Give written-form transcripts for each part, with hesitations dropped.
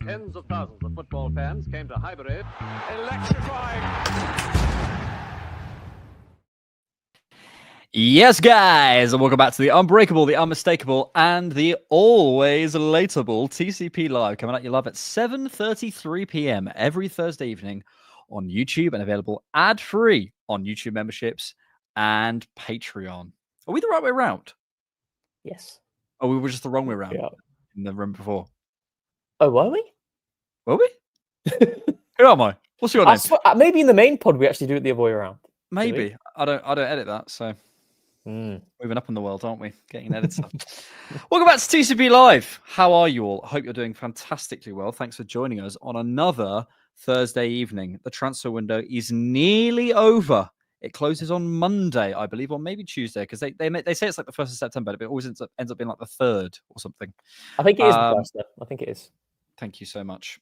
Tens of thousands of football fans came to Highbury. Electrifying. Yes, guys, and welcome back to the unbreakable, the unmistakable, and the always lateable TCP Live, coming at you live at 7:33 p.m. every Thursday evening on YouTube and available ad-free on YouTube memberships and Patreon. Are we the right way around? Yes. Oh, we were just the wrong way around Yeah. in the room before. Oh, were we? Were we? Who am I? What's your name? Maybe in the main pod we actually do it the other way around. Maybe. I don't edit that, so moving up in the world, aren't we? Getting edited stuff. Welcome back to TCP Live. How are you all? I hope you're doing fantastically well. Thanks for joining us on another Thursday evening. The transfer window is nearly over. It closes on Monday, I believe, or maybe Tuesday, because they say it's like the 1st of September, but it always ends up being like the 3rd or something. I think it is the first, though. I think it is. Thank you so much.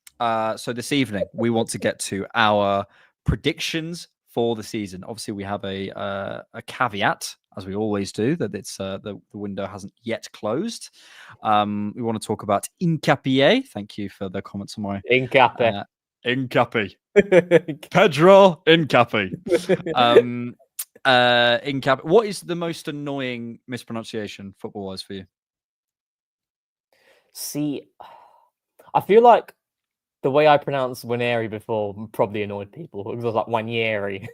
So this evening, we want to get to our predictions for the season. Obviously, we have a caveat, as we always do, that it's the window hasn't yet closed. We want to talk about Hincapié. Thank you for the comments on my Hincapié. Hincapié. Pedro Hincapié. Hincapié. What is the most annoying mispronunciation football-wise for you? See, I feel like the way I pronounced Waneri before probably annoyed people because I was like Wanieri.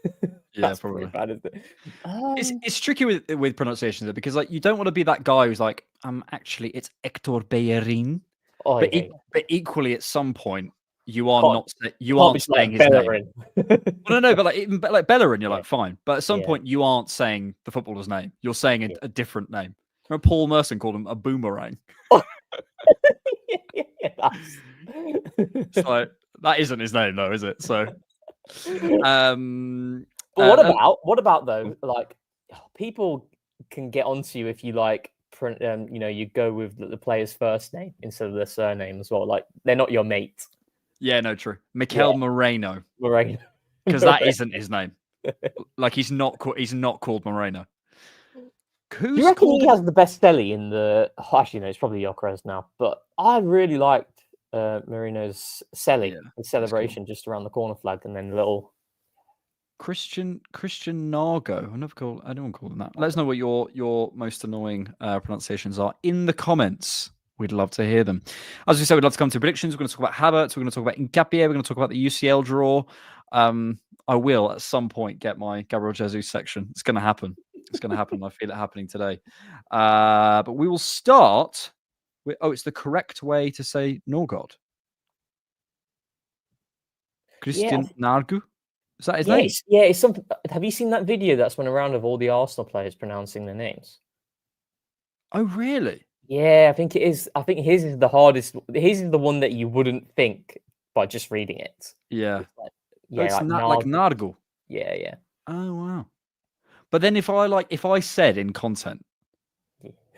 Yeah, probably. Bad, isn't it? It's tricky with pronunciations though, because like you don't want to be that guy who's like, actually it's Hector Bellerin. Oh, but, yeah. But equally at some point you are Can't- aren't saying his Bellerin. name. Well, no, but like Bellerin, you're Yeah. like fine. But at some Yeah. point you aren't saying the footballer's name. You're saying a different name. Remember Paul Merson called him a boomerang. It's like that isn't his name though, is it? So But what about though? Like people can get onto you if you like you go with the player's first name instead of their surname as well. Like they're not your mate. yeah, no, true. Mikel Moreno. Moreno. Because that isn't his name. Like he's not called Moreno. Do you reckon he has the best deli in the? Actually, no, it's probably Gyökeres now. But I really liked Marino's Selly, the celebration just around the corner flag, and then little Christian Nargo. I don't call him that. Let us know what your most annoying pronunciations are in the comments. We'd love to hear them. As we said, we'd love to come to predictions. We're going to talk about Havertz. We're going to talk about Hincapié. We're going to talk about the UCL draw. I will at some point get my Gabriel Jesus section. It's going to happen. It's going to happen. I feel it happening today. But we will start with, it's the correct way to say Norgod. Christian Nargu? Is that his name? Yeah, it's something. Have you seen that video that's went around of all the Arsenal players pronouncing their names? Oh, really? Yeah, I think it is. I think his is the hardest. His is the one that you wouldn't think by just reading it. Yeah. It's like Nargu. Yeah. Oh, wow. But then if I said in content,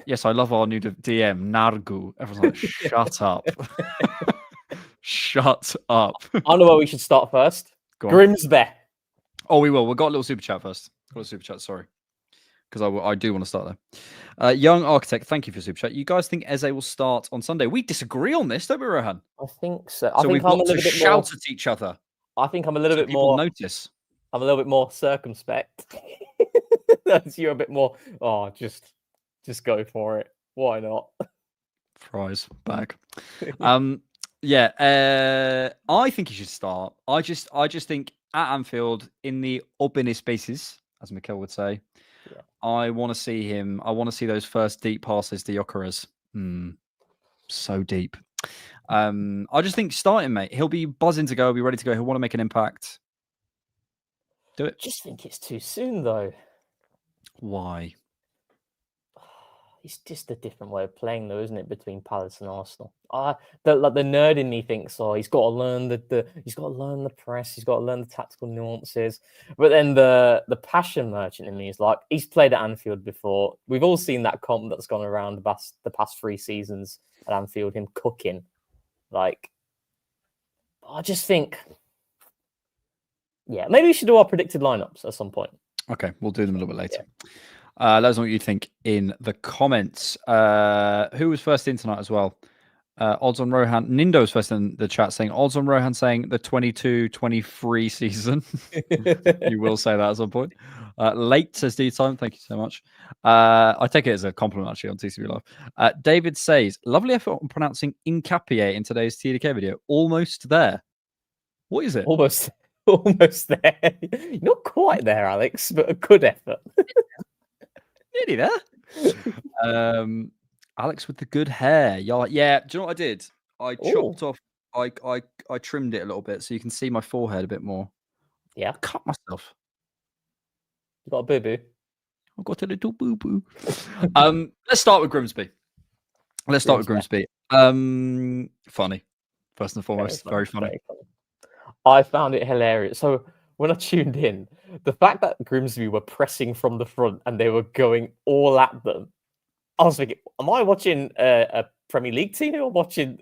yes, I love our new DM, Nargu, everyone's like, shut up. Shut up. I know where we should start first. Grimsby. Oh, we will. We've got a little super chat first. Got a super chat, sorry. Because I do want to start there. Young Architect, thank you for super chat. You guys think Eze will start on Sunday? We disagree on this, don't we, Rohan? I think so. So we've got to shout at each other. I think I'm a little bit more. more. Notice. I'm a little bit more circumspect. You're a bit more. Oh, just go for it. Why not? Fries bag. Yeah. I think he should start. I just think at Anfield in the open spaces, as Mikel would say. Yeah. I want to see him. I want to see those first deep passes to Gyökeres. So deep. I just think starting, mate. He'll be buzzing to go. He'll be ready to go. He'll want to make an impact. Do it. I just think it's too soon, though. Why? It's just a different way of playing, though, isn't it, between Palace and Arsenal? The nerd in me thinks, he's got to learn he's got to learn the press, he's got to learn the tactical nuances. But then the passion merchant in me is like, he's played at Anfield before. We've all seen that comp that's gone around the past 3 seasons at Anfield, him cooking. Like, I just think, maybe we should do our predicted lineups at some point. Okay, we'll do them a little bit later. Let us know what you think in the comments. Who was first in tonight as well? Odds on Rohan. Nindo's first in the chat saying odds on Rohan saying the 22-23 season. You will say that at some point. Late says D-Time. Thank you so much. I take it as a compliment actually on TCP Live. David says, lovely effort on pronouncing Incapie in today's TDK video. Almost there. What is it? Almost there. Not quite there, Alex, but a good effort. Nearly there. Alex with the good hair. Yeah. Do you know what I did? I chopped off. I trimmed it a little bit so you can see my forehead a bit more. Yeah. I cut myself. You got a boo boo. I've got a little boo boo. Let's start with Grimsby. Funny. First and foremost, very funny. I found it hilarious. So when I tuned in, the fact that Grimsby were pressing from the front and they were going all at them, I was thinking, am I watching a Premier League team or watching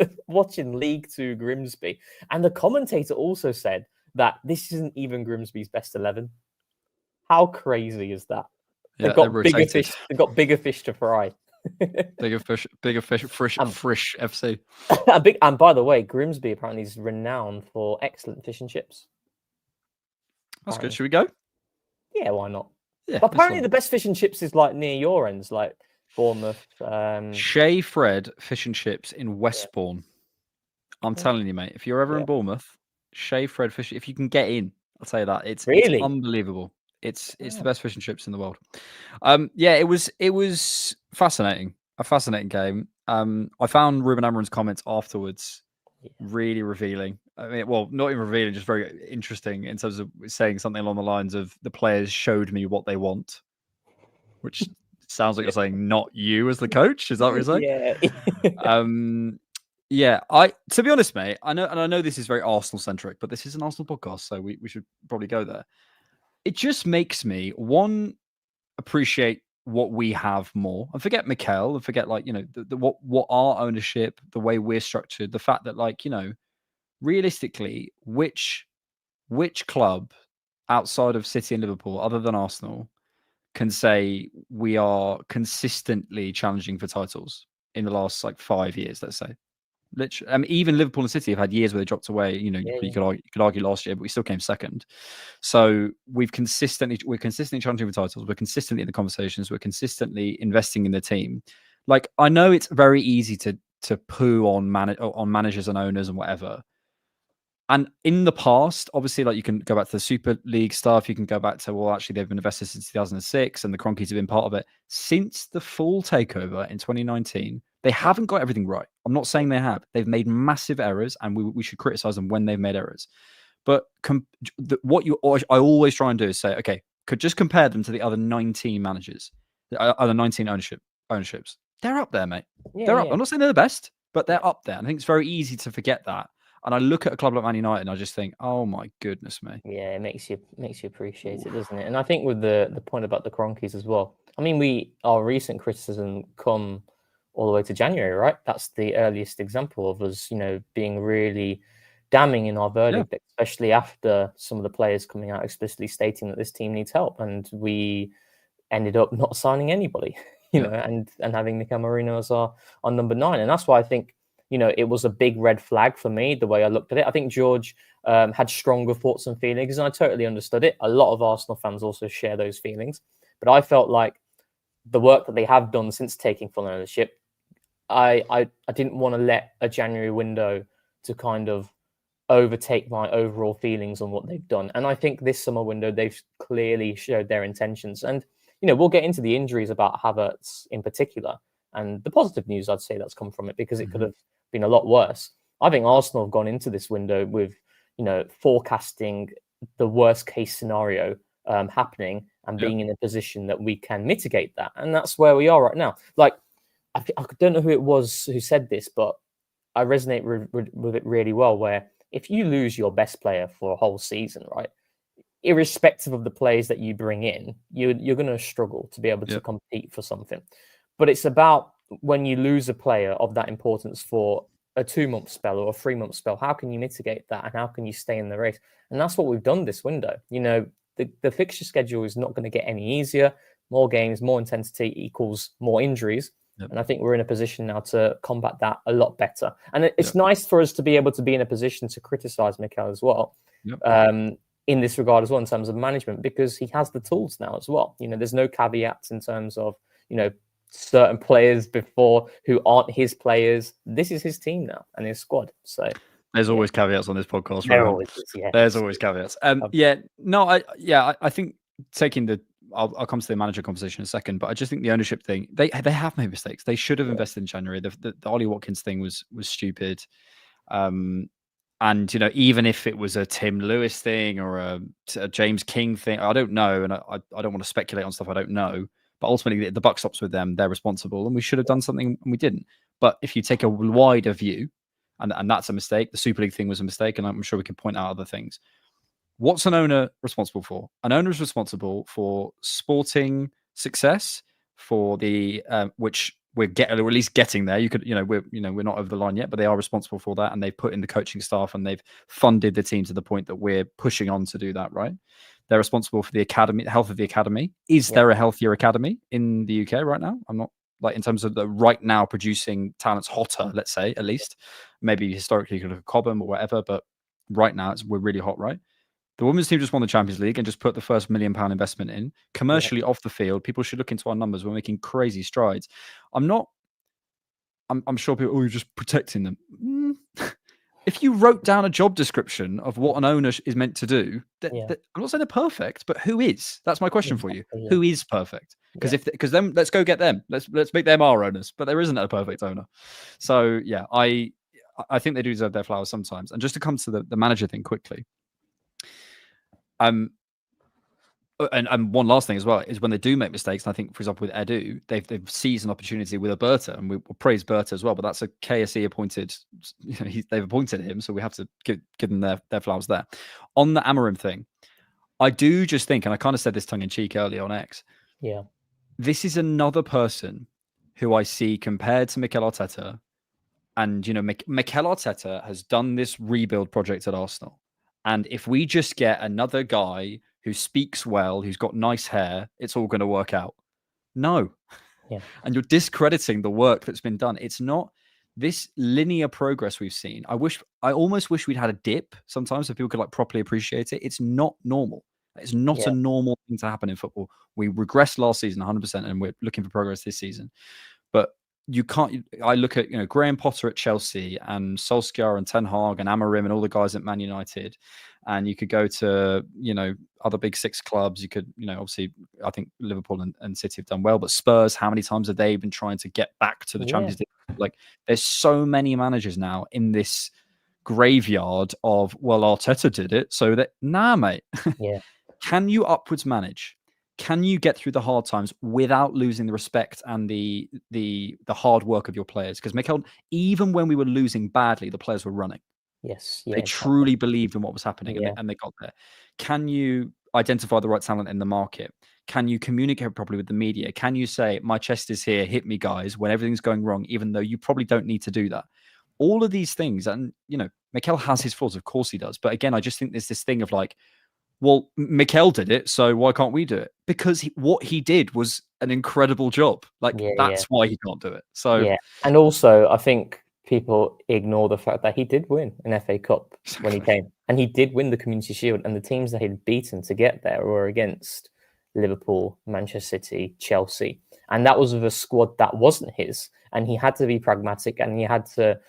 League Two Grimsby? And the commentator also said that this isn't even Grimsby's best 11. How crazy is that? Yeah, they've got bigger fish. They've got bigger fish to fry. Bigger fish, frisch FC. And by the way, Grimsby apparently is renowned for excellent fish and chips. That's good. Should we go? Yeah, why not? Yeah, but apparently the best fish and chips is like near your ends, like Bournemouth. Shea Fred Fish and Chips in Westbourne. I'm telling you, mate. If you're ever in Bournemouth, Shea Fred Fish. If you can get in, I'll tell you that it's unbelievable. It's the best fish and chips in the world. It was fascinating. A fascinating game. I found Ruben Amorim's comments afterwards really revealing. I mean, well, not even revealing, just very interesting in terms of saying something along the lines of the players showed me what they want, which sounds like you're saying not you as the coach. Is that what you're saying? Yeah. To be honest, mate, I know this is very Arsenal centric, but this is an Arsenal podcast, so we should probably go there. It just makes me appreciate what we have more, and forget Mikel, and forget what our ownership, the way we're structured, the fact that realistically, which club outside of City and Liverpool, other than Arsenal, can say we are consistently challenging for titles in the last 5 years, let's say. Literally, even Liverpool and City have had years where they dropped away. You could argue last year, but we still came second. So we're consistently challenging for titles. We're consistently in the conversations. We're consistently investing in the team. I know it's very easy to poo on managers and owners and whatever. And in the past, obviously, you can go back to the Super League stuff. You can go back to, actually, they've been invested since 2006, and the Kroenkes have been part of it. Since the full takeover in 2019, they haven't got everything right. I'm not saying they have. They've made massive errors, and we should criticize them when they've made errors. But I always try and do is say, okay, could just compare them to the other 19 managers, the other 19 ownerships. They're up there, mate. They're up. I'm not saying they're the best, but they're up there. And I think it's very easy to forget that. And I look at a club like Man United and I just think, oh my goodness me. Yeah, it makes you appreciate it, doesn't it? And I think with the point about the Kroenkes as well. I mean, our recent criticism come all the way to January, right? That's the earliest example of us, being really damning in our verdict, especially after some of the players coming out explicitly stating that this team needs help, and we ended up not signing anybody, and having Mikel Merino as our number 9, and that's why I think. It was a big red flag for me, the way I looked at it. I think George had stronger thoughts and feelings, and I totally understood it. A lot of Arsenal fans also share those feelings. But I felt like the work that they have done since taking full ownership, I didn't want to let a January window to kind of overtake my overall feelings on what they've done. And I think this summer window, they've clearly showed their intentions. And, we'll get into the injuries about Havertz in particular. And the positive news, I'd say, that's come from it, because it could have been a lot worse. I think Arsenal have gone into this window with, forecasting the worst case scenario happening and being in a position that we can mitigate that. And that's where we are right now. I don't know who it was who said this, but I resonate with it really well, where if you lose your best player for a whole season, right, irrespective of the players that you bring in, you're going to struggle to be able to compete for something. But it's about when you lose a player of that importance for a 2-month spell or a 3-month spell, how can you mitigate that and how can you stay in the race? And that's what we've done this window. The fixture schedule is not going to get any easier. More games, more intensity equals more injuries. Yep. And I think we're in a position now to combat that a lot better. And it's Yep. nice for us to be able to be in a position to criticize Mikel as well. Yep. In this regard as well, in terms of management, because he has the tools now as well. There's no caveats in terms of, certain players before who aren't his players. This is his team now and his squad. So there's always caveats on this podcast. there Right? always is, yeah. There's always caveats. I think taking I'll come to the manager conversation in a second, but I just think the ownership thing, they have made mistakes. They should have invested in January. The Ollie Watkins thing was stupid. And even if it was a Tim Lewis thing or a James King thing, I don't know, and I don't want to speculate on stuff I don't know. But ultimately, the buck stops with them. They're responsible, and we should have done something, and we didn't. But if you take a wider view, and that's a mistake, the Super League thing was a mistake, and I'm sure we can point out other things. What's an owner responsible for? An owner is responsible for sporting success, for the which we're at least getting there. We're not over the line yet, but they are responsible for that, and they've put in the coaching staff and they've funded the team to the point that we're pushing on to do that. Right? They're responsible for the academy, the health of the academy. Is there a healthier academy in the UK right now? I'm not in terms of the right now producing talents hotter. Let's say at least maybe historically you could look at Cobham or whatever, but right now we're really hot, right? The women's team just won the Champions League and just put the first £1 million investment in. Commercially off the field, people should look into our numbers. We're making crazy strides. I'm sure people, you're just protecting them. If you wrote down a job description of what an owner is meant to do, I'm not saying they're perfect, but who is? That's my question for you. Yeah. Who is perfect? Because then let's go get them. Let's make them our owners. But there isn't a perfect owner. So I think they do deserve their flowers sometimes. And just to come to the manager thing quickly. And one last thing as well is when they do make mistakes, and I think, for example, with Edu, they've seized an opportunity with Alberta, and we'll praise Berta as well, but that's a KSE appointed, they've appointed him, so we have to give them their flowers there. On the Amorim thing, I do just think, and I kind of said this tongue-in-cheek earlier on X, this is another person who I see compared to Mikel Arteta, and, Mikel Arteta has done this rebuild project at Arsenal. And if we just get another guy who speaks well, who's got nice hair, it's all going to work out. No. Yeah. And you're discrediting the work that's been done. It's not this linear progress we've seen. I almost wish we'd had a dip sometimes so people could properly appreciate it. It's not normal. It's not a normal thing to happen in football. We regressed last season 100% and we're looking for progress this season. But you can't. I look at Graham Potter at Chelsea and Solskjaer and Ten Hag and Amorim and all the guys at Man United, and you could go to other big six clubs. You could obviously I think Liverpool and City have done well, but Spurs, how many times have they been trying to get back to the Champions League? There's so many managers now in this graveyard of Arteta did it, so that mate. Yeah. Can you upwards manage? Can you get through the hard times without losing the respect and the hard work of your players? Because Mikel, even when we were losing badly, the players were running. Yes. They truly believed in what was happening and they got there. Can you identify the right talent in the market? Can you communicate properly with the media? Can you say, my chest is here, hit me guys, when everything's going wrong, even though you probably don't need to do that? All of these things, and Mikel has his flaws, of course he does. But again, I just think there's this thing of well, Mikel did it, so why can't we do it? Because what he did was an incredible job. That's why he can't do it. So and also I think people ignore the fact that he did win an FA Cup when he came, and he did win the Community Shield, and the teams that he'd beaten to get there were against Liverpool, Manchester City, Chelsea, and that was with a squad that wasn't his, and he had to be pragmatic, and he had to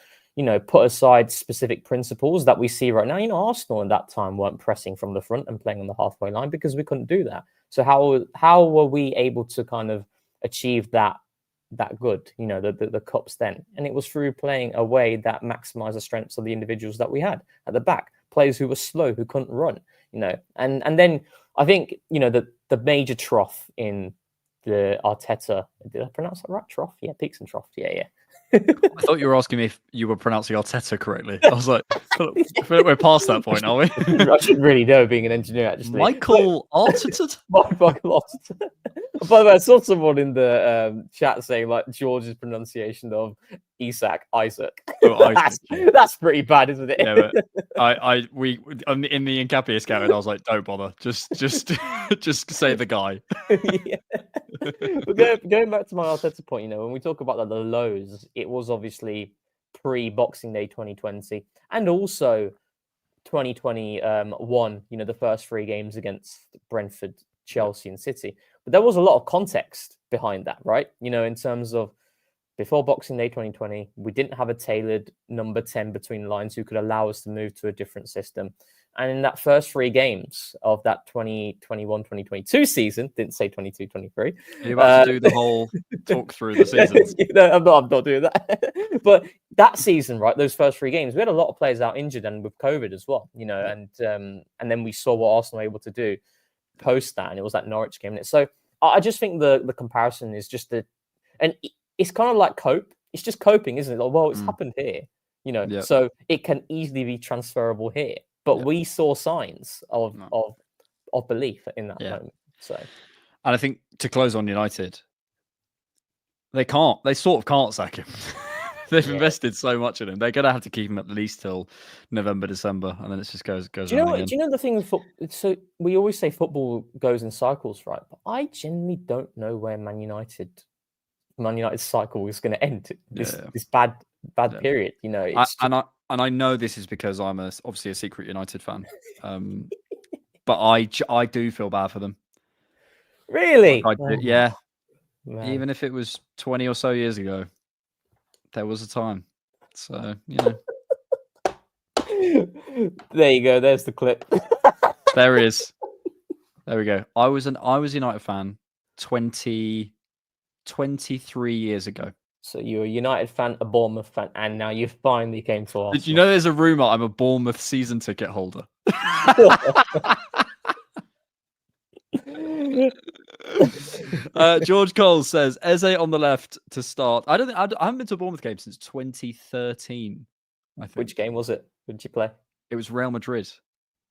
put aside specific principles that we see right now. Arsenal at that time weren't pressing from the front and playing on the halfway line because we couldn't do that. So how were we able to kind of achieve that good, the cups then? And it was through playing a way that maximized the strengths of the individuals that we had at the back, players who were slow, who couldn't run, and then I think, the major trough in the Arteta, did I pronounce that right? Trough? Yeah, peaks and troughs. Yeah. I thought you were asking me if you were pronouncing Arteta correctly. I was like, I feel like we're past that point, are we? I should really know, being an engineer, actually. Michael Arteta? Michael Arteta. By the way, I saw someone in the chat saying George's pronunciation of Isaac. Oh, that's pretty bad, isn't it? Yeah, but we in the Incapia scouting, I was like, don't bother. Just say the guy. But going back to my Arteta point, when we talk about the lows, it was obviously pre-Boxing Day 2020 and also 2021, the first 3 games against Brentford, Chelsea and City. But there was a lot of context behind that, right? In terms of before Boxing Day 2020, we didn't have a tailored number 10 between lines who could allow us to move to a different system. And in that first 3 games of that 2021-2022 season, didn't say 22-23. You're about to do the whole talk through the seasons. I'm not doing that. But that season, right, those first 3 games, we had a lot of players out injured and with COVID as well, and then we saw what Arsenal were able to do post that, and it was that Norwich game. So I just think the comparison is just and it's kind of like cope. It's just coping, isn't it? Like, well, it's happened here, so it can easily be transferable here. But we saw signs of belief in that moment. So, and I think to close on United, they sort of can't sack him. They've invested so much in him. They're going to have to keep him at least till November, December, and then it just goes. Do you know the thing with football? So we always say football goes in cycles, right? But I genuinely don't know where Man United's cycle is going to end. This bad period, And I know this is because I'm obviously a secret United fan, but I do feel bad for them. Really? Man. Man. Even if it was 20 or so years ago, there was a time. So there you go. There's the clip. There it is. There we go. I was a United fan 23 years ago. So you're a United fan, a Bournemouth fan, and now you finally came to Arsenal. Did you know there's a rumour I'm a Bournemouth season ticket holder? George Cole says Eze on the left to start. I haven't been to a Bournemouth game since 2013. I think. Which game was it? Who did you play? It was Real Madrid.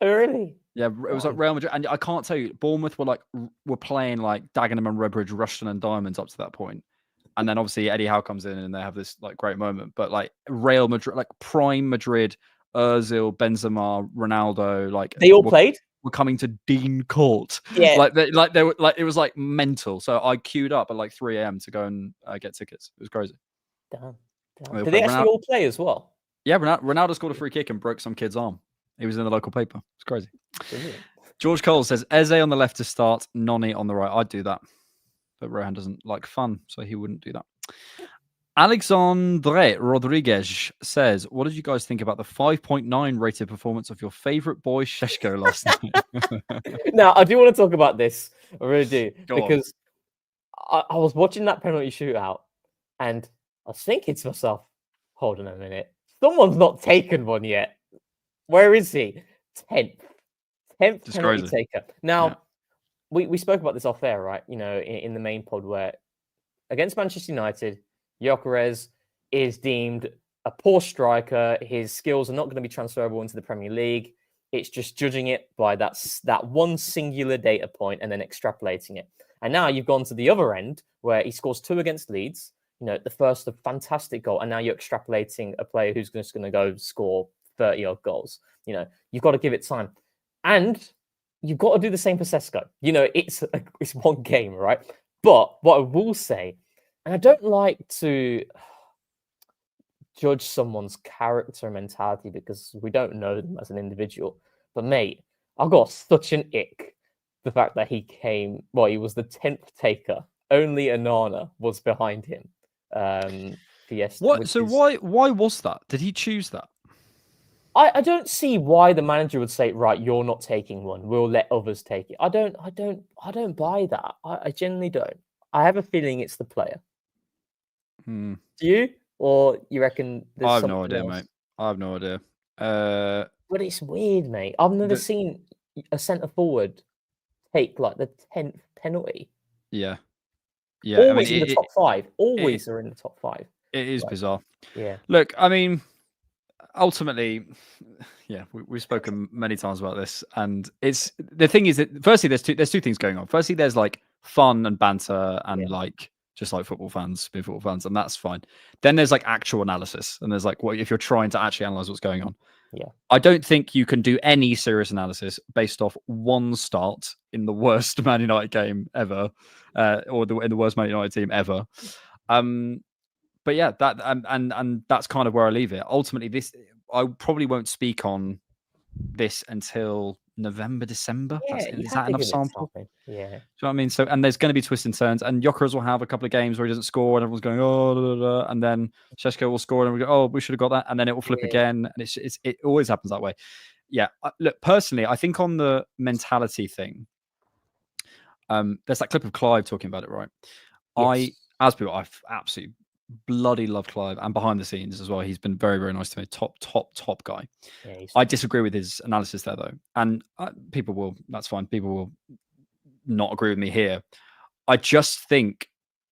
Oh, really? Yeah, it was like Real Madrid, and I can't tell you, Bournemouth were playing like Dagenham and Redbridge, Rushton and Diamonds up to that point. And then obviously Eddie Howe comes in and they have this like great moment. But like Real Madrid, like prime Madrid, Ozil, Benzema, Ronaldo, like they all played. Were coming to Dean Court. Yeah, they were like it was like mental. So I queued up at like 3 a.m. to go and get tickets. It was crazy. Damn. Did they actually all play as well? Yeah, Ronaldo scored a free kick and broke some kid's arm. He was in the local paper. It's crazy. Brilliant. George Cole says Eze on the left to start, Noni on the right. I'd do that. But Rohan doesn't like fun, so he wouldn't do that. Alexandre Rodriguez says, what did you guys think about the 5.9 rated performance of your favourite boy, Sesko, last night? Now, I do want to talk about this. I really do. Go because I was watching that penalty shootout and I was thinking to myself, hold on a minute. Someone's not taken one yet. Where is he? 10th penalty taker. Now, we spoke about this off air, right? In the main pod where against Manchester United, Gyökeres is deemed a poor striker. His skills are not going to be transferable into the Premier League. It's just judging it by that one singular data point and then extrapolating it. And now you've gone to the other end where he scores 2 against Leeds. The first, a fantastic goal. And now you're extrapolating a player who's just going to go score 30-odd goals. You've got to give it time. And you've got to do the same for Sesko. It's one game, right? But what I will say, and I don't like to judge someone's character and mentality because we don't know them as an individual. But mate, I've got such an ick. The fact that he was the 10th taker. Only Anana was behind him. What? So why was that? Did he choose that? I don't see why the manager would say, right, you're not taking one. We'll let others take it. I don't buy that. I genuinely don't. I have a feeling it's the player. Do you? Or you reckon I have no idea, mate. I have no idea. But it's weird, mate. I've never seen a centre forward take like the 10th penalty. Yeah. Always in the top 5. Always are in the top 5. It is bizarre. Yeah. Look, I mean, ultimately, we've spoken many times about this, and it's the thing is that firstly, there's two things going on. Firstly, there's like fun and banter and like just like football fans being football fans, and that's fine. Then there's like actual analysis, and there's like what if you're trying to actually analyze what's going on. Yeah. I don't think you can do any serious analysis based off one start in the worst Man United game ever, or in the worst Man United team ever. But yeah, that and that's kind of where I leave it. Ultimately, this I probably won't speak on this until November, December. Yeah, Is that enough sample? Yeah. Do you know what I mean? So, and there's going to be twists and turns, and Gyökeres will have a couple of games where he doesn't score, and everyone's going, oh, da, da, da, and then Sesko will score, and we go, oh, we should have got that, and then it will flip again, and it always happens that way. Yeah, look, personally, I think on the mentality thing, there's that clip of Clive talking about it, right? Yes. I absolutely bloody love Clive, and behind the scenes as well, he's been very, very nice to me. Top guy. Yeah, I disagree with his analysis there, though, and people will. That's fine. People will not agree with me here. I just think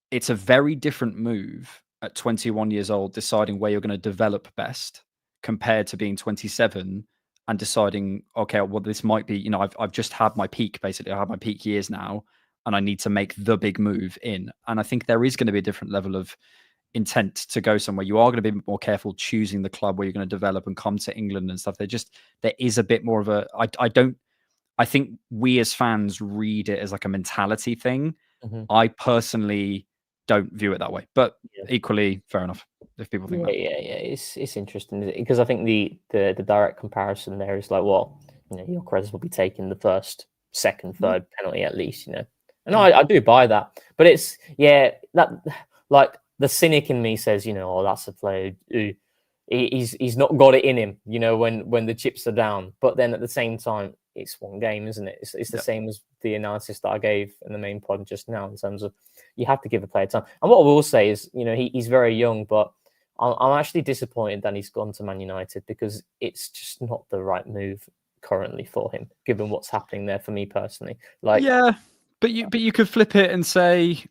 it's a very different move at 21 years old, deciding where you're going to develop best, compared to being 27 and deciding, okay, well, this might be. I've just had my peak. Basically, I have my peak years now, and I need to make the big move in. And I think there is going to be a different level of intent to go somewhere. You are going to be more careful choosing the club where you're going to develop and come to England and stuff. There is a bit more of a, I think we as fans read it as like a mentality thing. Mm-hmm. I personally don't view it that way, but equally fair enough if people think that. Yeah. It's interesting because I think the direct comparison there is like, well, Gyökeres will be taking the first, second, third penalty at least, and I do buy that, but it's that like. The cynic in me says, oh, that's a player who he's not got it in him, when the chips are down. But then at the same time, it's one game, isn't it? It's the same as the analysis that I gave in the main pod just now in terms of you have to give a player time. And what I will say is, he's very young, but I'm actually disappointed that he's gone to Man United because it's just not the right move currently for him, given what's happening there for me personally. Like, but you could flip it and say,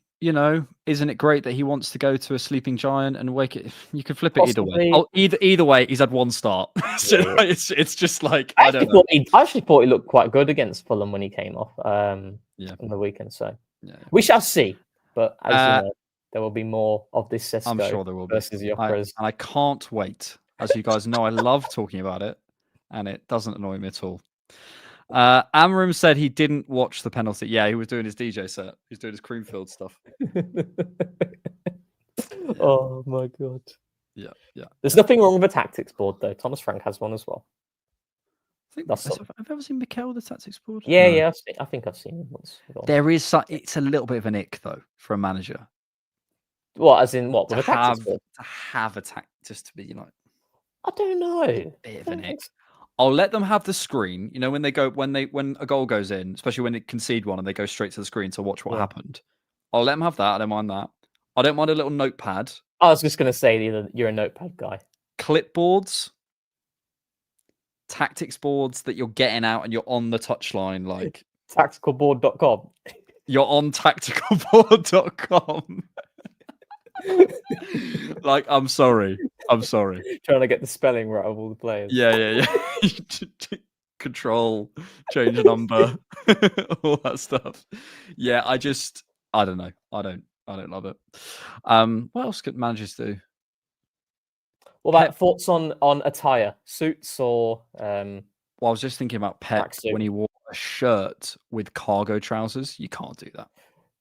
isn't it great that he wants to go to a sleeping giant and wake it? You could flip it either way. Either way, he's had one start. So it's just like I actually thought he looked quite good against Fulham when he came off on the weekend. So we shall see. But as you know, there will be more of this Sesko. I'm sure there will be versus Gyökeres. And I can't wait. As you guys know, I love talking about it, and it doesn't annoy me at all. Amram said he didn't watch the penalty. Yeah, he was doing his DJ set. He was doing his Creamfield stuff. Oh my god. Yeah. There's nothing wrong with a tactics board though. Thomas Frank has one as well. I've ever seen Mikel with the tactics board. Yeah. I think I've seen him once. There is it's a little bit of an ick though for a manager. What, as in what? With a tactics board? To have a just to be I don't know. A bit of an ick. I'll let them have the screen. When a goal goes in, especially when they concede one and they go straight to the screen to watch what happened. I'll let them have that. I don't mind that. I don't mind a little notepad. I was just going to say you're a notepad guy. Clipboards, tactics boards that you're getting out and you're on the touchline, like tacticalboard.com. You're on tacticalboard.com. Like, I'm sorry. Trying to get the spelling right of all the players. Yeah. Control, change number, all that stuff. Yeah, I don't know. I don't love it. What else could managers do? What about thoughts on attire, suits or? Well, I was just thinking about Pep when he wore a shirt with cargo trousers. You can't do that.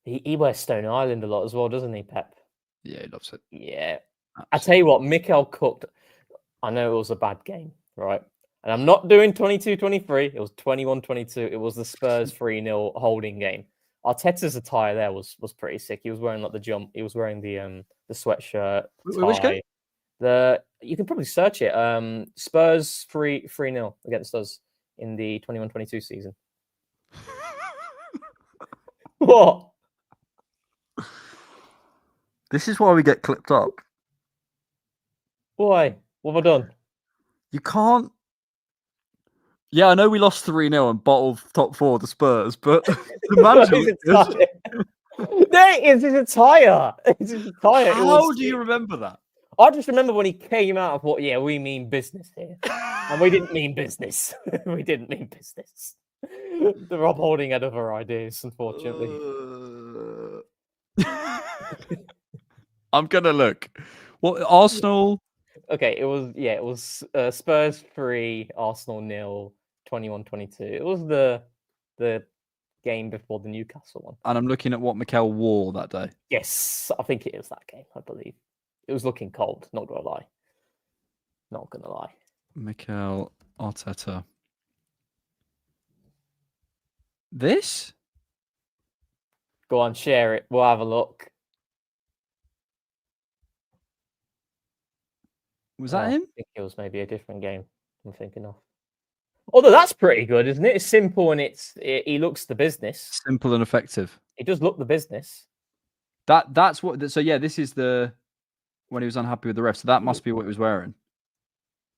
He wears Stone Island a lot as well, doesn't he, Pep? Yeah, he loves it. Yeah. Absolutely. I tell you what, Mikel cooked. I know it was a bad game, right? And I'm not doing 22-23. It was 21-22. It was the Spurs 3-0 holding game. Arteta's attire there was pretty sick. He was wearing like the jump. He was wearing the sweatshirt. Which game? You can probably search it. Spurs 3-0 against us in the 21-22 season. What? This is why we get clipped up. Why? What have I done? You can't. Yeah, I know we lost 3-0 and bottled top four the Spurs, but the manager. There is his attire. It's his attire. How do you remember that? I just remember when he came out of we mean business here. And we didn't mean business. We didn't mean business. The Rob Holding had other ideas, unfortunately. I'm gonna look. What Arsenal? Okay, it was Spurs 3, Arsenal 0, 21-22. It was the game before the Newcastle one. And I'm looking at what Mikel wore that day. Yes, I think it is that game, I believe. It was looking cold, not gonna lie. Not gonna lie. Mikel Arteta. This? Go on, share it. We'll have a look. Was that him? I think it was maybe a different game I'm thinking of. Although that's pretty good, isn't it? It's simple and he looks the business. Simple and effective. It does look the business. That's what. So yeah, this is the when he was unhappy with the ref. So that must be what he was wearing.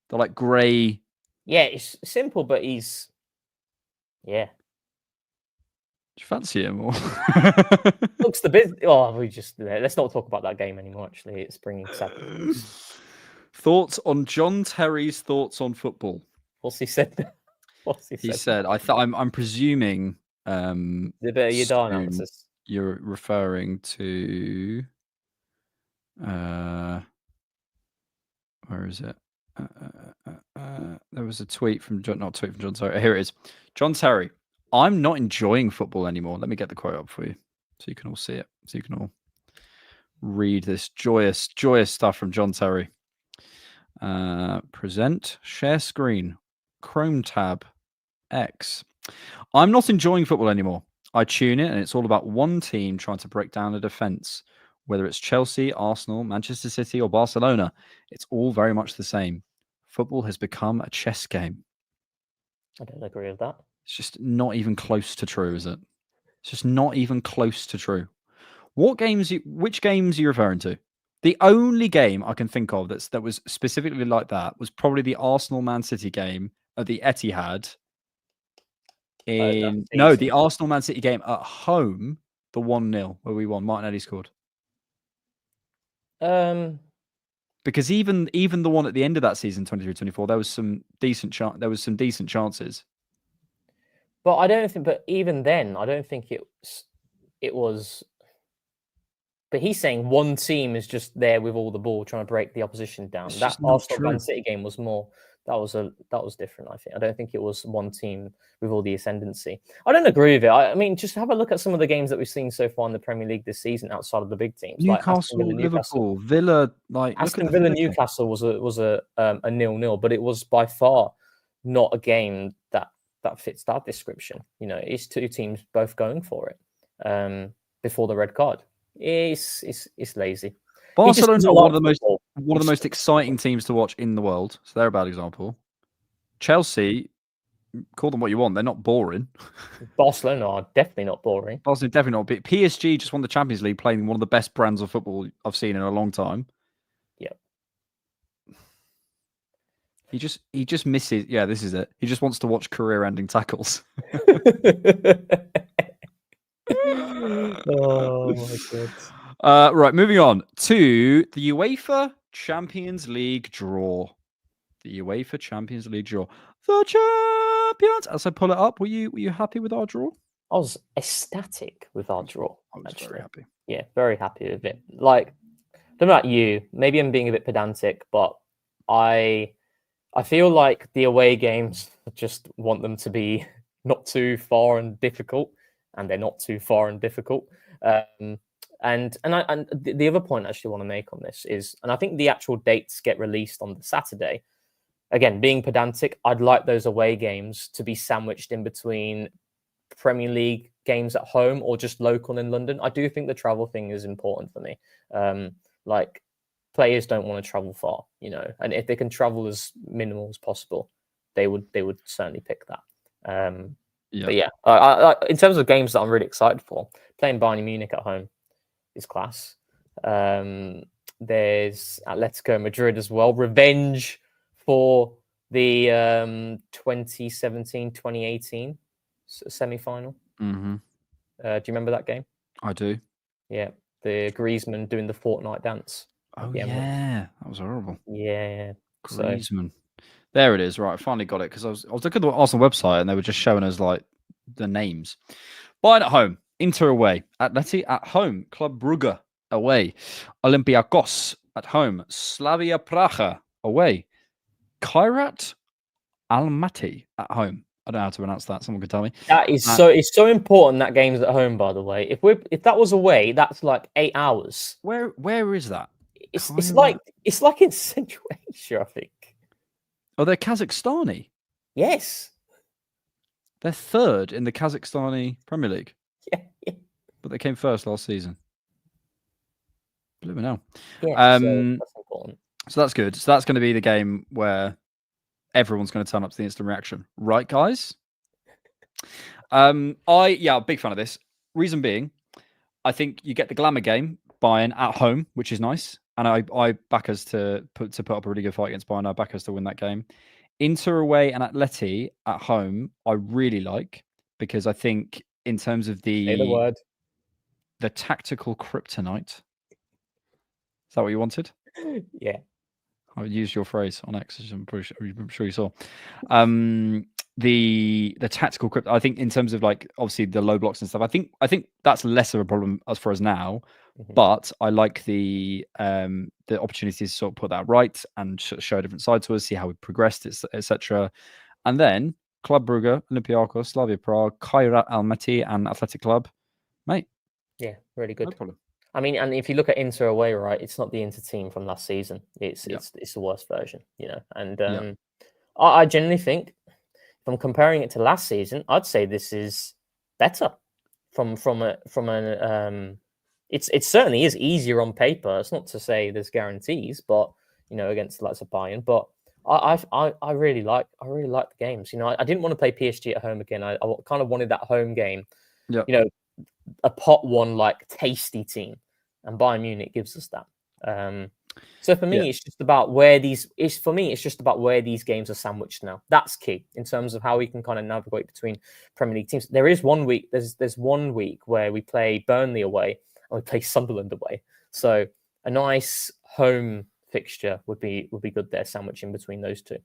The like grey. Yeah, it's simple, but he's yeah. Do you fancy him or? Looks the business. Oh, let's not talk about that game anymore. Actually, it's bringing sadness. Thoughts on John Terry's thoughts on football? What's he said? He said, I'm presuming the bit of Yadar analysis. You're referring to where is it? There was a tweet from John, not a tweet from John Terry. Here it is. John Terry. I'm not enjoying football anymore. Let me get the quote up for you so you can all see it. So you can all read this joyous stuff from John Terry. Present, share screen, Chrome tab, X. I'm not enjoying football anymore. I tune in and it's all about one team trying to break down a defense. Whether it's Chelsea, Arsenal, Manchester City, or Barcelona, it's all very much the same. Football has become a chess game. I don't agree with that. It's just not even close to true, is it? It's just not even close to true. Which games are you referring to? The only game I can think of that was specifically like that was probably the Arsenal-Man City game at the Etihad. The Arsenal-Man City game at home, the 1-0 where we won. Martinelli scored. Because even the one at the end of that season, 23-24, there was some decent chances. But I don't think. But even then, I don't think it was. But he's saying one team is just there with all the ball trying to break the opposition down. That Arsenal Man City game was more. That was different. I think. I don't think it was one team with all the ascendancy. I don't agree with it. I mean, just have a look at some of the games that we've seen so far in the Premier League this season outside of the big teams. Newcastle, like Liverpool, Villa. Like Aston Villa, Newcastle was a 0-0, but it was by far not a game that fits that description. You know, it's two teams both going for it before the red card. It's lazy. Barcelona are one of the most exciting teams to watch in the world. So they're a bad example. Chelsea, call them what you want. They're not boring. Barcelona are definitely not boring. Barcelona definitely not. But PSG just won the Champions League, playing one of the best brands of football I've seen in a long time. Yep. He just misses. Yeah, this is it. He just wants to watch career-ending tackles. Oh my god. Right, moving on to the UEFA Champions League draw. The UEFA Champions League draw. The champions. As I pull it up, were you happy with our draw? I was ecstatic with our draw. I was very happy. Yeah, very happy with it. Like, I don't know about you. Maybe I'm being a bit pedantic, but I feel like the away games just want them to be not too far and difficult, and they're not too far and difficult. And the other point I actually want to make on this is, and I think the actual dates get released on the Saturday. Again, being pedantic, I'd like those away games to be sandwiched in between Premier League games at home or just local in London. I do think the travel thing is important for me. Like, players don't want to travel far, you know, and if they can travel as minimal as possible, they would certainly pick that. But yeah, in terms of games that I'm really excited for, playing Bayern Munich at home is class. There's Atletico Madrid as well. Revenge for the 2017-2018 semi-final. Mm-hmm. Do you remember that game? I do. Yeah, the Griezmann doing the Fortnite dance. Oh yeah, that was horrible. Yeah, Griezmann. There it is. Right, I finally got it because I was looking at the Arsenal website and they were just showing us like the names. Bayern at home. Inter away, Atleti at home, Club Brugge away, Olympiacos at home, Slavia Praha away, Kairat Almaty at home. I don't know how to pronounce that. Someone could tell me. That is it's so important that game's at home, by the way. If that was away, that's like 8 hours. Where is that? It's like in Central Asia, I think. Oh, they're Kazakhstani. Yes. They're third in the Kazakhstani Premier League. Yeah. But they came first last season. Believe me now. Yeah, so that's important. So that's good. So that's going to be the game where everyone's going to turn up to the instant reaction. Right, guys? Big fan of this. Reason being, I think you get the glamour game, Bayern at home, which is nice. And I back us to put up a really good fight against Bayern. I back us to win that game. Inter away and Atleti at home, I really like, because I think in terms of the tactical kryptonite. Is that what you wanted? Yeah. I used your phrase on X, I'm sure you saw. The tactical kryptonite, I think in terms of like obviously the low blocks and stuff, I think that's less of a problem as for us now. Mm-hmm. But I like the opportunities to sort of put that right and show a different side to us, see how we progressed, etc. And then Club Brugge, Olympiacos, Slavia Prague, Kairat Almaty, and Athletic Club, mate. Yeah, really good. No problem. I mean, and if you look at Inter away, right, it's not the Inter team from last season. It's the worst version, you know. And I genuinely think, if I'm comparing it to last season, I'd say this is better. It certainly is easier on paper. It's not to say there's guarantees, but you know, against the likes of Bayern. But I really like the games. You know, I didn't want to play PSG at home again. I kind of wanted that home game. Yeah. You know, a pot one like tasty team, and Bayern Munich gives us that. So for me, it's just about where these games are sandwiched now. That's key in terms of how we can kind of navigate between Premier League teams. There is one week. There's 1 week where we play Burnley away and we play Sunderland away. So a nice home fixture would be good there, sandwiching between those two.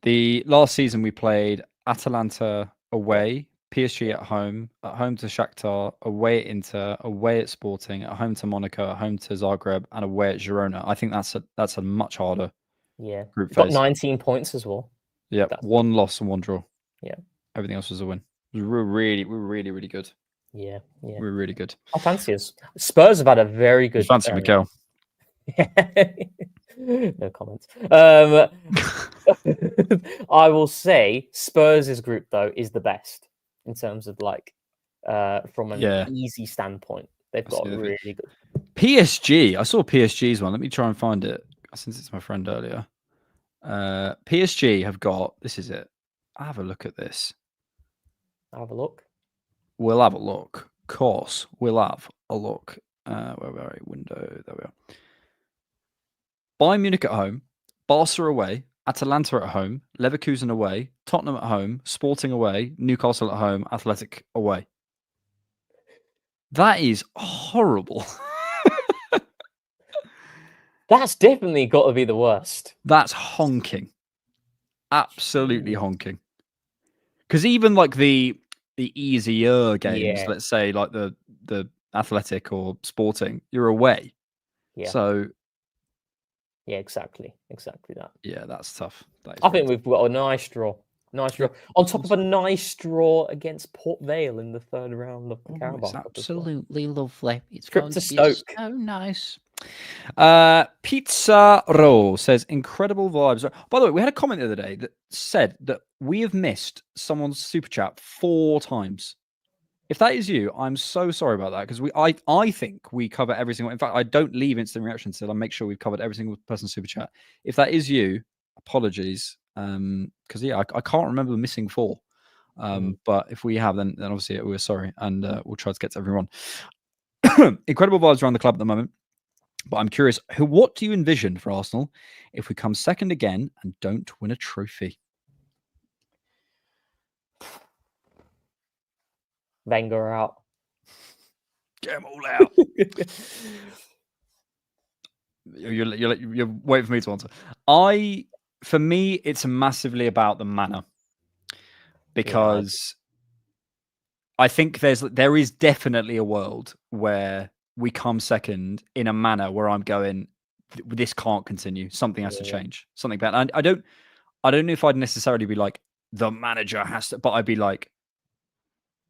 The last season we played Atalanta away, PSG at home to Shakhtar, away at Inter, away at Sporting, at home to Monaco, at home to Zagreb, and away at Girona. I think that's a much harder group phase. Got 19 points as well. Yeah, 1 loss and 1 draw. Yeah, everything else was a win. We were really good. Yeah. We were really good. I fancy us. Spurs have had a very good. You fancy Mikel? No comments. I will say Spurs' group though is the best in terms of like from an easy standpoint. They've got really good. PSG. I saw PSG's one. Let me try and find it since it's my friend earlier. PSG have got. This is it. I'll have a look at this. Have a look. We'll have a look. Of course, we'll have a look. Where are we? Window. There we are. Bayern Munich at home, Barca away, Atalanta at home, Leverkusen away, Tottenham at home, Sporting away, Newcastle at home, Athletic away. That is horrible. That's definitely got to be the worst. That's honking. Absolutely honking. Because even like the easier games, let's say like the Athletic or Sporting, you're away. Yeah. So yeah, exactly that. Yeah, that's tough. I think we've got a nice draw. On top of a nice draw against Port Vale in the 3rd round of the Carabao Cup. Absolutely lovely. It's going to be so nice. Pizza Roll says incredible vibes. By the way, we had a comment the other day that said that we have missed someone's super chat 4 times. If that is you, I'm so sorry about that, because I think we cover every single. In fact, I don't leave instant reactions till I make sure we've covered every single person's super chat. If that is you, apologies, because I can't remember missing 4. But if we have, then obviously we're sorry, and we'll try to get to everyone. Incredible vibes around the club at the moment, but I'm curious, what do you envision for Arsenal if we come second again and don't win a trophy? Wenger out. Get them all out. You're waiting for me to answer. For me, it's massively about the manner, because I think there is definitely a world where we come second in a manner where I'm going, this can't continue. Something has to change. Something bad. And I don't know if I'd necessarily be like, the manager has to, but I'd be like,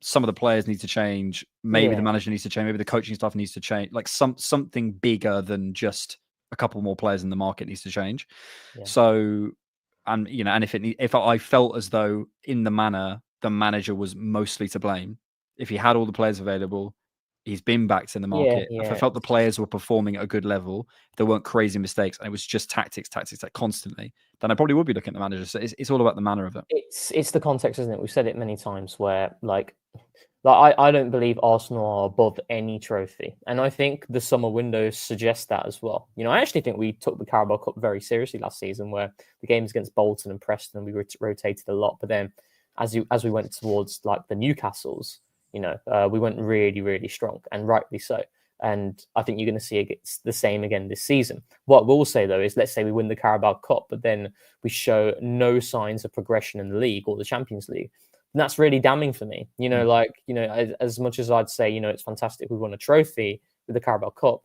some of the players need to change. Maybe the manager needs to change. Maybe the coaching staff needs to change. Like something bigger than just a couple more players in the market needs to change. Yeah. So, and and if I felt as though in the manager was mostly to blame, if he had all the players available, he's been backed in the market. If I felt the players were performing at a good level, there weren't crazy mistakes, and it was just tactics like constantly, then I probably would be looking at the manager. So it's all about the manner of it. It's the context, isn't it? We've said it many times where like I don't believe Arsenal are above any trophy. And I think the summer window suggests that as well. I actually think we took the Carabao Cup very seriously last season, where the games against Bolton and Preston, we rotated a lot. But then as we went towards like the Newcastles, we went really, really strong, and rightly so. And I think you're going to see the same again this season. What we'll say, though, is let's say we win the Carabao Cup, but then we show no signs of progression in the league or the Champions League. And that's really damning for me. As much as I'd say, it's fantastic we won a trophy with the Carabao Cup,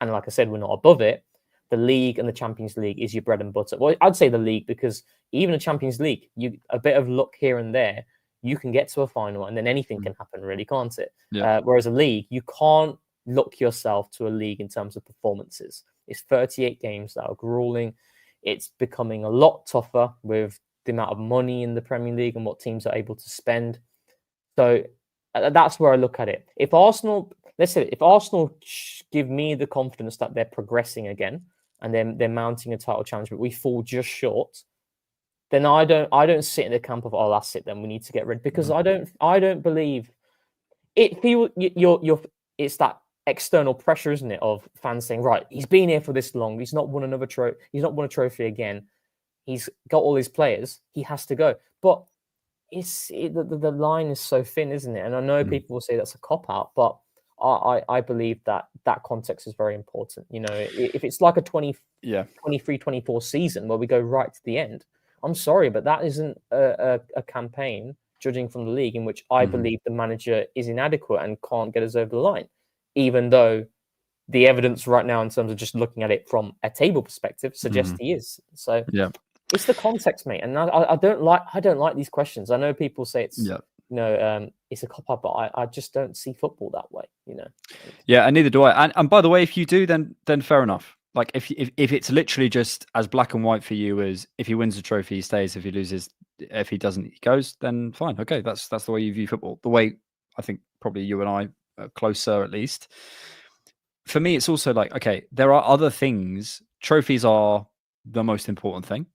and like I said, we're not above it. The league and the Champions League is your bread and butter. Well, I'd say the league, because even the Champions League, a bit of luck here and there, you can get to a final, and then anything can happen, really, can't it? Yeah. Whereas a league, you can't look yourself to a league in terms of performances. It's 38 games that are grueling. It's becoming a lot tougher with the amount of money in the Premier League and what teams are able to spend. So that's where I look at it. If Arsenal give me the confidence that they're progressing again and they're mounting a title challenge, but we fall just short, then I don't sit in the camp of, oh, that's it, then we need to get rid, because I don't believe it. It's that external pressure, isn't it, of fans saying, right, he's been here for this long, he's not won another trophy, he's not won a trophy again, he's got all his players, he has to go. But the line is so thin, isn't it? And I know people will say that's a cop-out, but I believe that context is very important. If it's like a 23-24 season where we go right to the end, I'm sorry, but that isn't a campaign, judging from the league, in which I believe the manager is inadequate and can't get us over the line, even though the evidence right now, in terms of just looking at it from a table perspective, suggests he is. So it's the context, mate. And I don't like these questions. I know people say it's it's a cop-out, but I just don't see football that way. Yeah, and neither do I. And by the way, if you do, then fair enough. Like if it's literally just as black and white for you as if he wins the trophy, he stays. If he loses, if he doesn't, he goes. Then fine, okay. That's the way you view football. The way I think probably you and I are closer, at least. For me, it's also like, okay, there are other things. Trophies are the most important thing,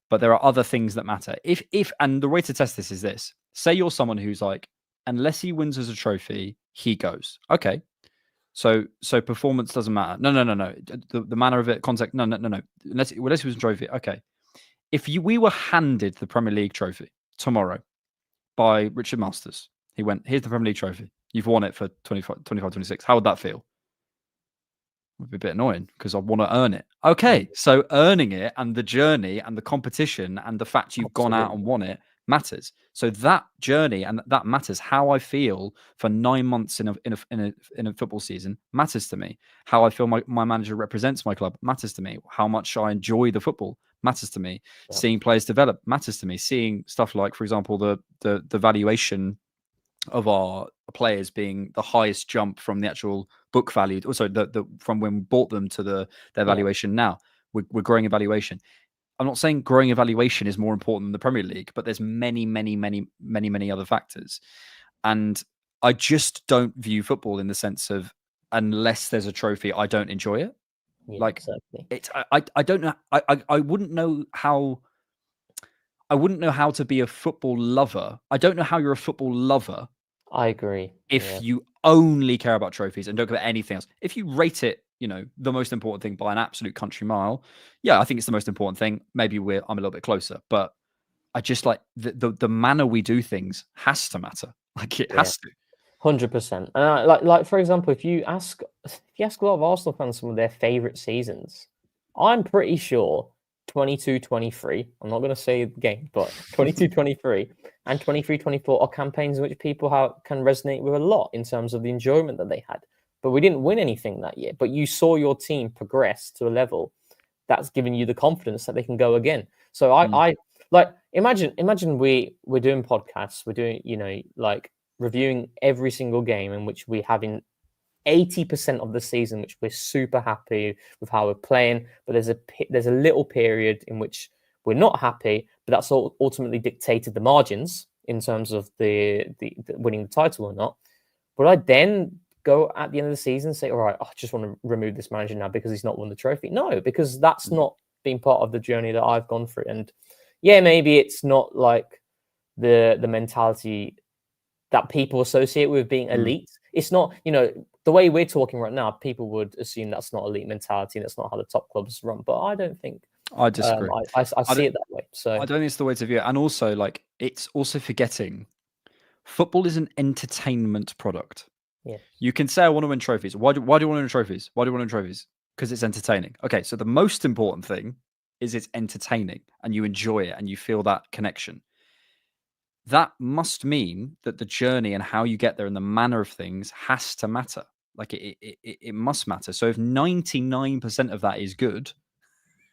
but there are other things that matter. If and the way to test this is this: say you're someone who's like, unless he wins as a trophy, he goes. Okay. So performance doesn't matter. No. The manner of it, context. No. Unless he wins a trophy. Okay. If we were handed the Premier League trophy tomorrow by Richard Masters, he went, here's the Premier League trophy. You've won it for 25-26. How would that feel? It would be a bit annoying because I want to earn it. Okay. So earning it and the journey and the competition and the fact you've gone out and won it matters. So that journey and that matters. How I feel for 9 months in a football season matters to me. How I feel my manager represents my club matters to me. How much I enjoy the football matters to me. Yeah. Seeing players develop matters to me. Seeing stuff like, for example, the valuation of our players being the highest jump from the actual book value, also the from when we bought them to their valuation now. We're growing in valuation. I'm not saying growing evaluation is more important than the Premier League, but there's many other factors. And I just don't view football in the sense of, unless there's a trophy, I don't enjoy it. Yeah, exactly. I don't know. I wouldn't know how. I wouldn't know how to be a football lover. I don't know how you're a football lover. I agree. If you only care about trophies and don't care about anything else. If you rate it, the most important thing by an absolute country mile, I think it's the most important thing. Maybe I'm a little bit closer, but I just like the manner we do things has to matter. Like it has to. 100%. And like for example, if you ask a lot of Arsenal fans some of their favorite seasons, I'm pretty sure 22-23, I'm not going to say the game, but 22-23 and 23-24 are campaigns in which people can resonate with a lot in terms of the enjoyment that they had. But we didn't win anything that year. But you saw your team progress to a level that's given you the confidence that they can go again. So I like imagine we're doing podcasts, we're doing, like reviewing every single game in which we have in 80% of the season, which we're super happy with how we're playing, but there's a little period in which we're not happy, but that's all ultimately dictated the margins in terms of the winning the title or not. Would I then go at the end of the season and say, all right, I just want to remove this manager now because he's not won the trophy? No, because that's not been part of the journey that I've gone through. And yeah, maybe it's not like the mentality that people associate with being elite. It's not, the way we're talking right now, people would assume that's not elite mentality. That's not how the top clubs run. But I don't think. I disagree. I see it that way. So I don't think it's the way to view it. And also, like, it's also forgetting football is an entertainment product. Yeah. You can say I want to win trophies. Why do you want to win trophies? Why do you want to win trophies? Because it's entertaining. Okay, so the most important thing is it's entertaining and you enjoy it and you feel that connection. That must mean that the journey and how you get there and the manner of things has to matter. Like it must matter. So if 99% of that is good,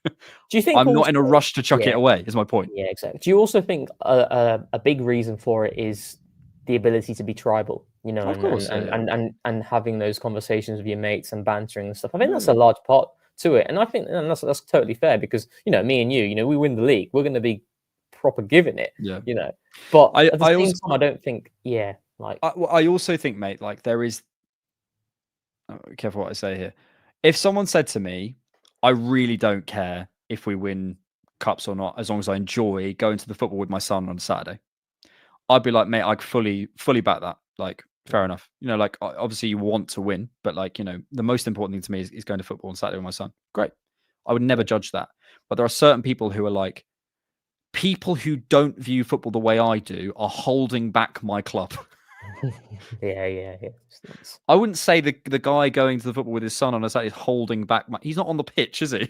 do you think I'm not in a rush to chuck it away, is my point. Yeah, exactly. Do you also think a big reason for it is the ability to be tribal, Of course, and having those conversations with your mates and bantering and stuff? I think that's a large part to it. And I think that's totally fair because, me and you, we win the league. We're going to be proper giving it, But at the same time, I don't think, I also think, mate, like there is, careful what I say here. If someone said to me, I really don't care if we win cups or not, as long as I enjoy going to the football with my son on Saturday, I'd be like, mate, I fully back that. Like, fair enough. Like obviously you want to win, but like, the most important thing to me is going to football on Saturday with my son. Great. I would never judge that. But there are certain people who are like, people who don't view football the way I do are holding back my club. Yeah. I wouldn't say the guy going to the football with his son on a Saturday is holding back. He's not on the pitch, is he?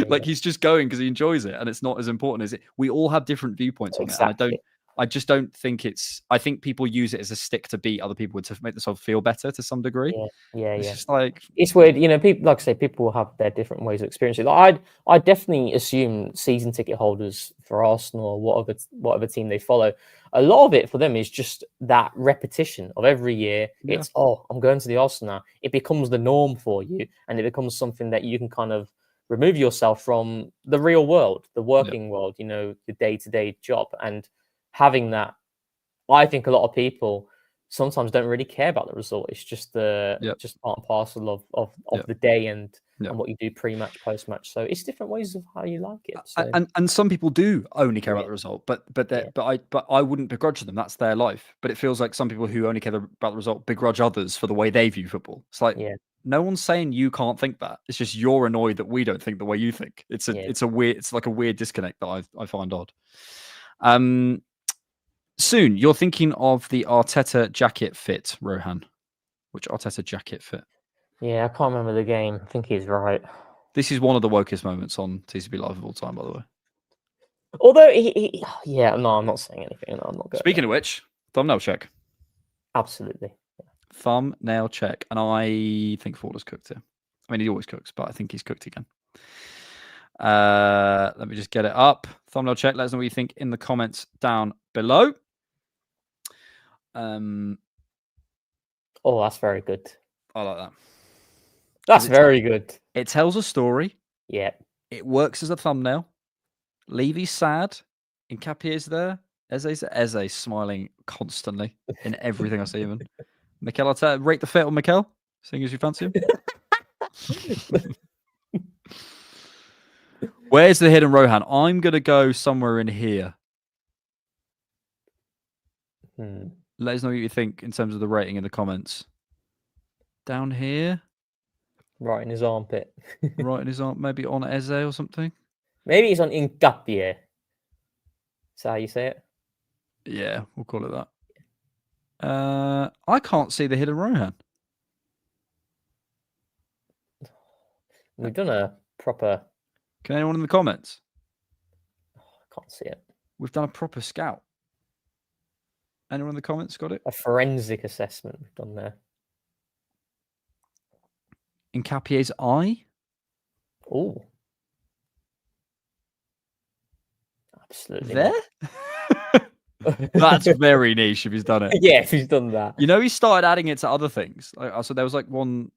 Like he's just going because he enjoys it, and it's not as important as it. We all have different viewpoints on it, and I just don't think it's. I think people use it as a stick to beat other people to make themselves feel better to some degree. Yeah. It's just like it's weird, people. Like I say, people have their different ways of experiencing it. Like I definitely assume season ticket holders for Arsenal or whatever team they follow, a lot of it for them is just that repetition of every year. Yeah. It's I'm going to the Arsenal now. It becomes the norm for you, and it becomes something that you can kind of remove yourself from the real world, the working world. The day-to-day job and having that, I think a lot of people sometimes don't really care about the result. It's just just part and parcel of the day and what you do pre-match, post-match. So it's different ways of how you like it. So. And some people do only care about the result, but I wouldn't begrudge them. That's their life. But it feels like some people who only care about the result begrudge others for the way they view football. It's like no one's saying you can't think that. It's just you're annoyed that we don't think the way you think. It's like a weird disconnect that I find odd. Soon, you're thinking of the Arteta jacket fit, Rohan. Which Arteta jacket fit? Yeah, I can't remember the game. I think he's right. This is one of the wokest moments on TCP Live of all time, by the way. Although, no, I'm not saying anything. No, I'm not going. Speaking of which, thumbnail check. Absolutely. Yeah. Thumbnail check. And I think Ford has cooked here. I mean, he always cooks, but I think he's cooked again. Let me just get it up. Thumbnail check. Let us know what you think in the comments down below. That's very good. I like that. That's very good. It tells a story. Yeah. It works as a thumbnail. Levy's sad. Incapier's there. Eze's smiling constantly in everything I see him in. Mikel Arteta, rate the fit on Mikel, seeing as you fancy him. Where's the hidden Rohan? I'm going to go somewhere in here. Let us know what you think in terms of the rating in the comments. Down here. Right in his armpit. Right in his arm, maybe on Eze or something. Maybe he's on Incapié. Is that how you say it? Yeah, we'll call it that. I can't see the hidden Rohan. We've done a proper... Can anyone in the comments? Can't see it. We've done a proper scout. Anyone in the comments got it? A forensic assessment we've done there. In Capier's eye? Oh. Absolutely There? not. That's very niche if he's done it. Yeah, if he's done that. You know, he started adding it to other things. Like, so there was like one.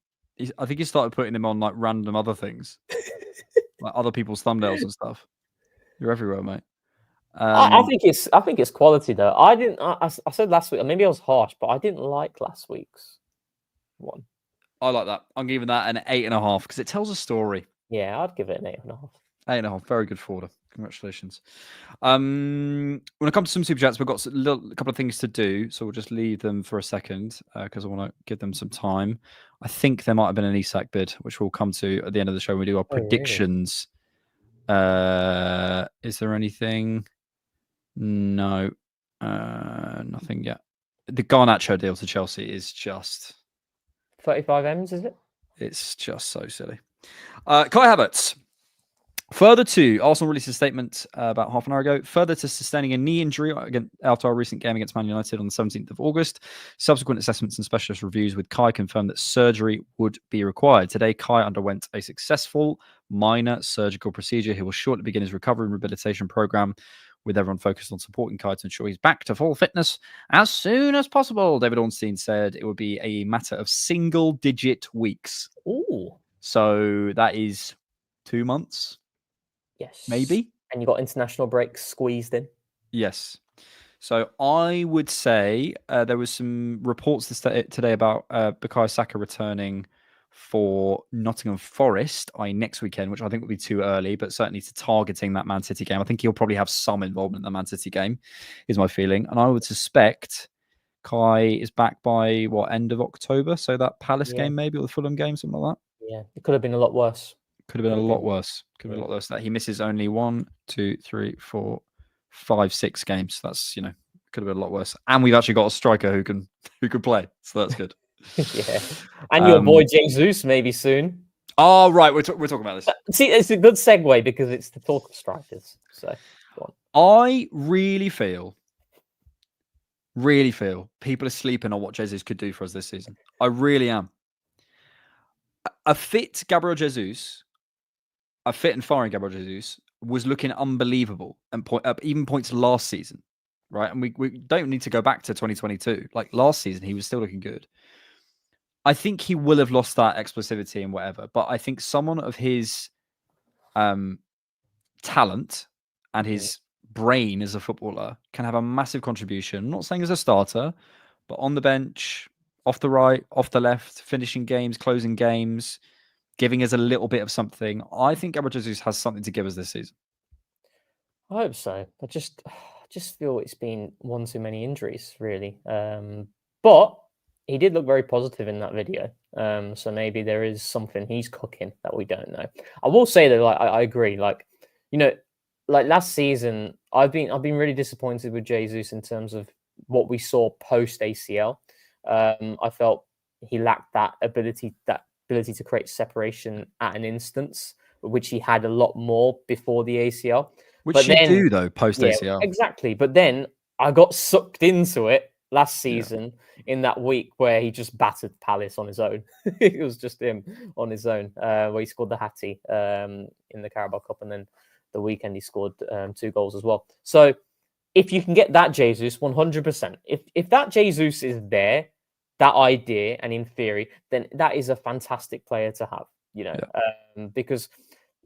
I think he started putting them on like random other things, like other people's thumbnails and stuff. You're everywhere, mate. I think it's quality though. I said last week, maybe I was harsh, but I didn't like last week's one. I like that. I'm giving that an 8.5 because it tells a story. Yeah, I'd give it an 8.5. 8.5. Very good forwarder. Congratulations. When it comes to some super chats, we've got a couple of things to do, so we'll just leave them for a second because I want to give them some time. I think there might have been an ESAC bid, which we'll come to at the end of the show when we do our predictions. Really? Is there anything? No, nothing yet. The Garnacho deal to Chelsea is just 35 M's, is it? It's just so silly. Kai Havertz. Further to, Arsenal released a statement about half an hour ago, further to sustaining a knee injury after our recent game against Man United on the 17th of August. Subsequent assessments and specialist reviews with Kai confirmed that surgery would be required. Today, Kai underwent a successful minor surgical procedure. He will shortly begin his recovery and rehabilitation program, with everyone focused on supporting Kai to ensure he's back to full fitness as soon as possible. David Ornstein said it would be a matter of single-digit weeks. Ooh. So that is 2 months. Yes. Maybe. And you got international breaks squeezed in. Yes. So I would say there was some reports today about Bukayo Saka returning for Nottingham Forest next weekend, which I think would be too early, but certainly to targeting that Man City game. I think he'll probably have some involvement in the Man City game, is my feeling. And I would suspect Kai is back by, end of October? So that Palace game maybe, or the Fulham game, something like that? Yeah, it could have been a lot worse. Could have been a lot worse. Could have been a lot worse. That he misses only 1, 2, 3, 4, 5, 6 games. That's could have been a lot worse. And we've actually got a striker who can play. So that's good. Yeah. And your boy Jesus maybe soon. Oh right, we're talking about this. See, it's a good segue because it's the talk of strikers. So go on. I really feel people are sleeping on what Jesus could do for us this season. I really am. A fit Gabriel Jesus. A fit and firing Gabriel Jesus was looking unbelievable and even points last season, right? And we don't need to go back to 2022. Like last season, he was still looking good. I think he will have lost that explosivity and whatever, but I think someone of his talent and his brain as a footballer can have a massive contribution. I'm not saying as a starter, but on the bench, off the right, off the left, finishing games, closing games, giving us a little bit of something. I think Gabriel Jesus has something to give us this season. I hope so. I just feel it's been one too many injuries, really. But he did look very positive in that video. So maybe there is something he's cooking that we don't know. I will say that, I agree. Like last season, I've been really disappointed with Jesus in terms of what we saw post ACL. I felt he lacked that ability to create separation at an instance, which he had a lot more before the ACL. Which you do, though, post-ACL. Yeah, exactly. But then I got sucked into it last season in that week where he just battered Palace on his own. It was just him on his own, where he scored the Hattie in the Carabao Cup. And then the weekend he scored 2 goals as well. So if you can get that Jesus, 100%. If that Jesus is there, that idea, and in theory, then that is a fantastic player to have, because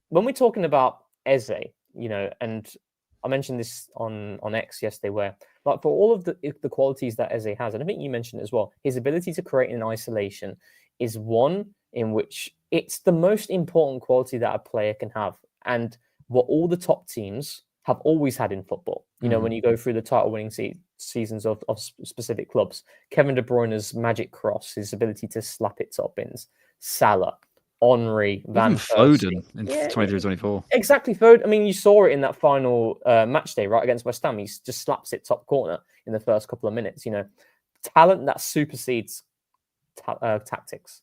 when we're talking about Eze, and I mentioned this on X yesterday, where like for all of the qualities that Eze has, and I think you mentioned it as well, his ability to create in isolation is one in which it's the most important quality that a player can have, and what all the top teams have always had in football. When you go through the title-winning seasons of specific clubs, Kevin De Bruyne's magic cross, his ability to slap it top bins, Salah, Henry, Van Foden in 23-24. Exactly, Foden. I mean, you saw it in that final match day, right, against West Ham. He just slaps it top corner in the first couple of minutes. Talent that supersedes tactics.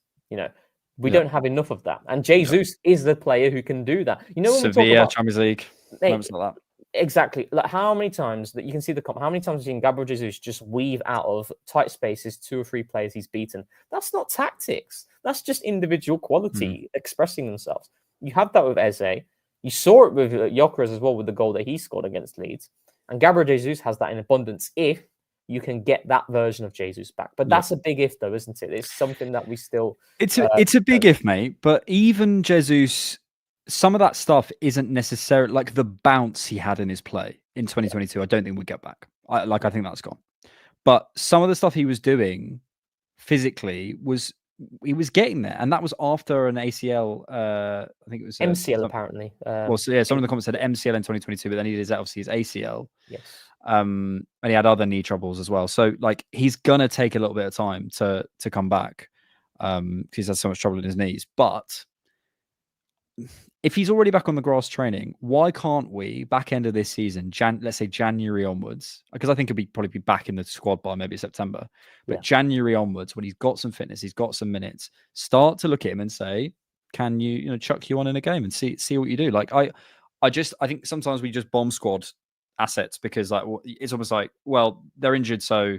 We don't have enough of that. And Jesus is the player who can do that. When Sevilla, Champions League, moments like that. Exactly. Like how many times that you can see how many times you've seen Gabriel Jesus just weave out of tight spaces 2 or 3 players he's beaten? That's not tactics. That's just individual quality expressing themselves. You have that with Eze. You saw it with Gyökeres as well with the goal that he scored against Leeds. And Gabriel Jesus has that in abundance if you can get that version of Jesus back. But that's a big if, though, isn't it? It's something that we still... It's a big if, mate. But even Jesus, some of that stuff isn't necessarily... Like the bounce he had in his play in 2022, I don't think we'd get back. I think that's gone. But some of the stuff he was doing physically he was getting there, and that was after an ACL. I think it was MCL apparently. Well, so yeah, some of the comments said MCL in 2022, but then he did obviously his ACL. Yes. And he had other knee troubles as well. So like he's gonna take a little bit of time to come back. Because he's had so much trouble in his knees. But if he's already back on the grass training, why can't we back end of this season, let's say January onwards, because I think he'll probably be back in the squad by maybe September, but January onwards, when he's got some fitness, he's got some minutes, start to look at him and say, can you chuck you on in a game and see what you do? Like I think sometimes we just bomb squad assets because like it's almost like, well, they're injured, so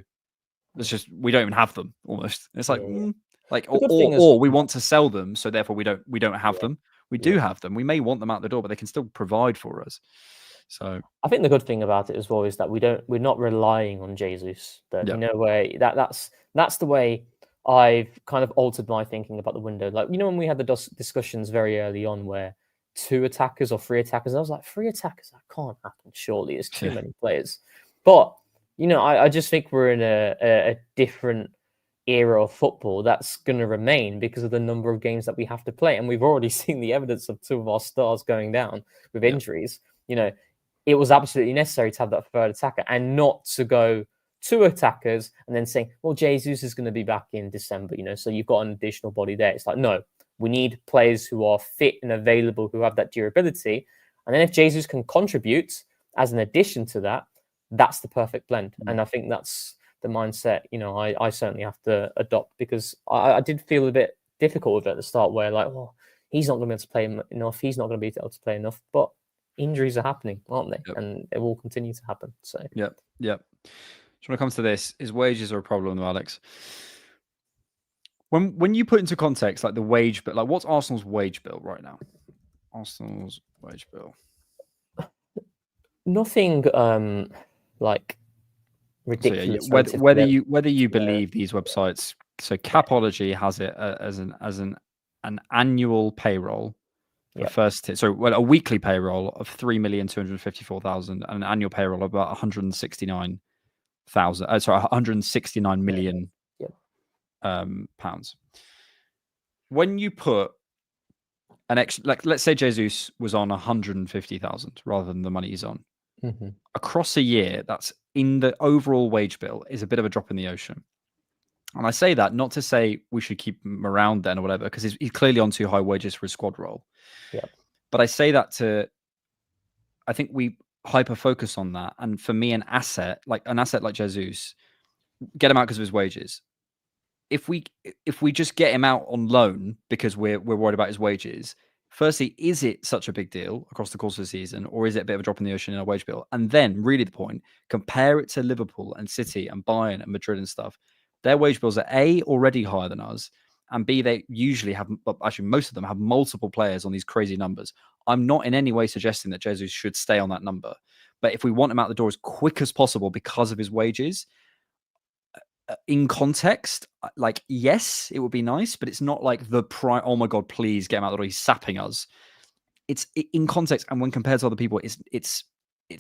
we don't even have them almost. It's like or we want to sell them, so therefore we don't have them. We do have them. We may want them out the door, but they can still provide for us. So I think the good thing about it as well is that we're not relying on Jesus. That no way that's the way I've kind of altered my thinking about the window. Like when we had the discussions very early on where 2 attackers or 3 attackers, I was like 3 attackers, that can't happen. Surely there's too many players. But I just think we're in a different era of football that's going to remain because of the number of games that we have to play, and we've already seen the evidence of 2 of our stars going down with injuries. It was absolutely necessary to have that third attacker and not to go 2 attackers and then saying, well, Jesus is going to be back in December, so you've got an additional body there. It's like, no, we need players who are fit and available, who have that durability, and then if Jesus can contribute as an addition to that, that's the perfect blend. And I think that's the mindset, I certainly have to adopt, because I did feel a bit difficult with it at the start where like, well, he's not going to be able to play enough. He's not going to be able to play enough, but injuries are happening, aren't they? Yep. And it will continue to happen. So, Yep. So when it comes to this, is wages are a problem, Alex? When you put into context, like the wage bill, like what's Arsenal's wage bill right now? Arsenal's wage bill. Nothing like ridiculous. So, whether you believe these websites, so Capology has it as an annual payroll for a weekly payroll of 3,254,000 and an annual payroll of about 169 million pounds. When you put an extra, like let's say Jesus was on 150,000 rather than the money he's on. Across a year, that's in the overall wage bill is a bit of a drop in the ocean. And I say that not to say we should keep him around then or whatever, because he's clearly on too high wages for his squad role. Yeah. But I say that I think we hyper focus on that. And for me, an asset like Jesus, get him out because of his wages. If we just get him out on loan because we're worried about his wages, firstly, is it such a big deal across the course of the season, or is it a bit of a drop in the ocean in our wage bill? And then, really, the point: compare it to Liverpool and City and Bayern and Madrid and stuff. Their wage bills are A, already higher than us, and B, they usually have, actually most of them have multiple players on these crazy numbers. I'm not in any way suggesting that Jesus should stay on that number, but if we want him out the door as quick as possible because of his wages, in context, like, yes, it would be nice, but it's not like oh my God, please get him out the door, he's sapping us. It's in context, and when compared to other people, it's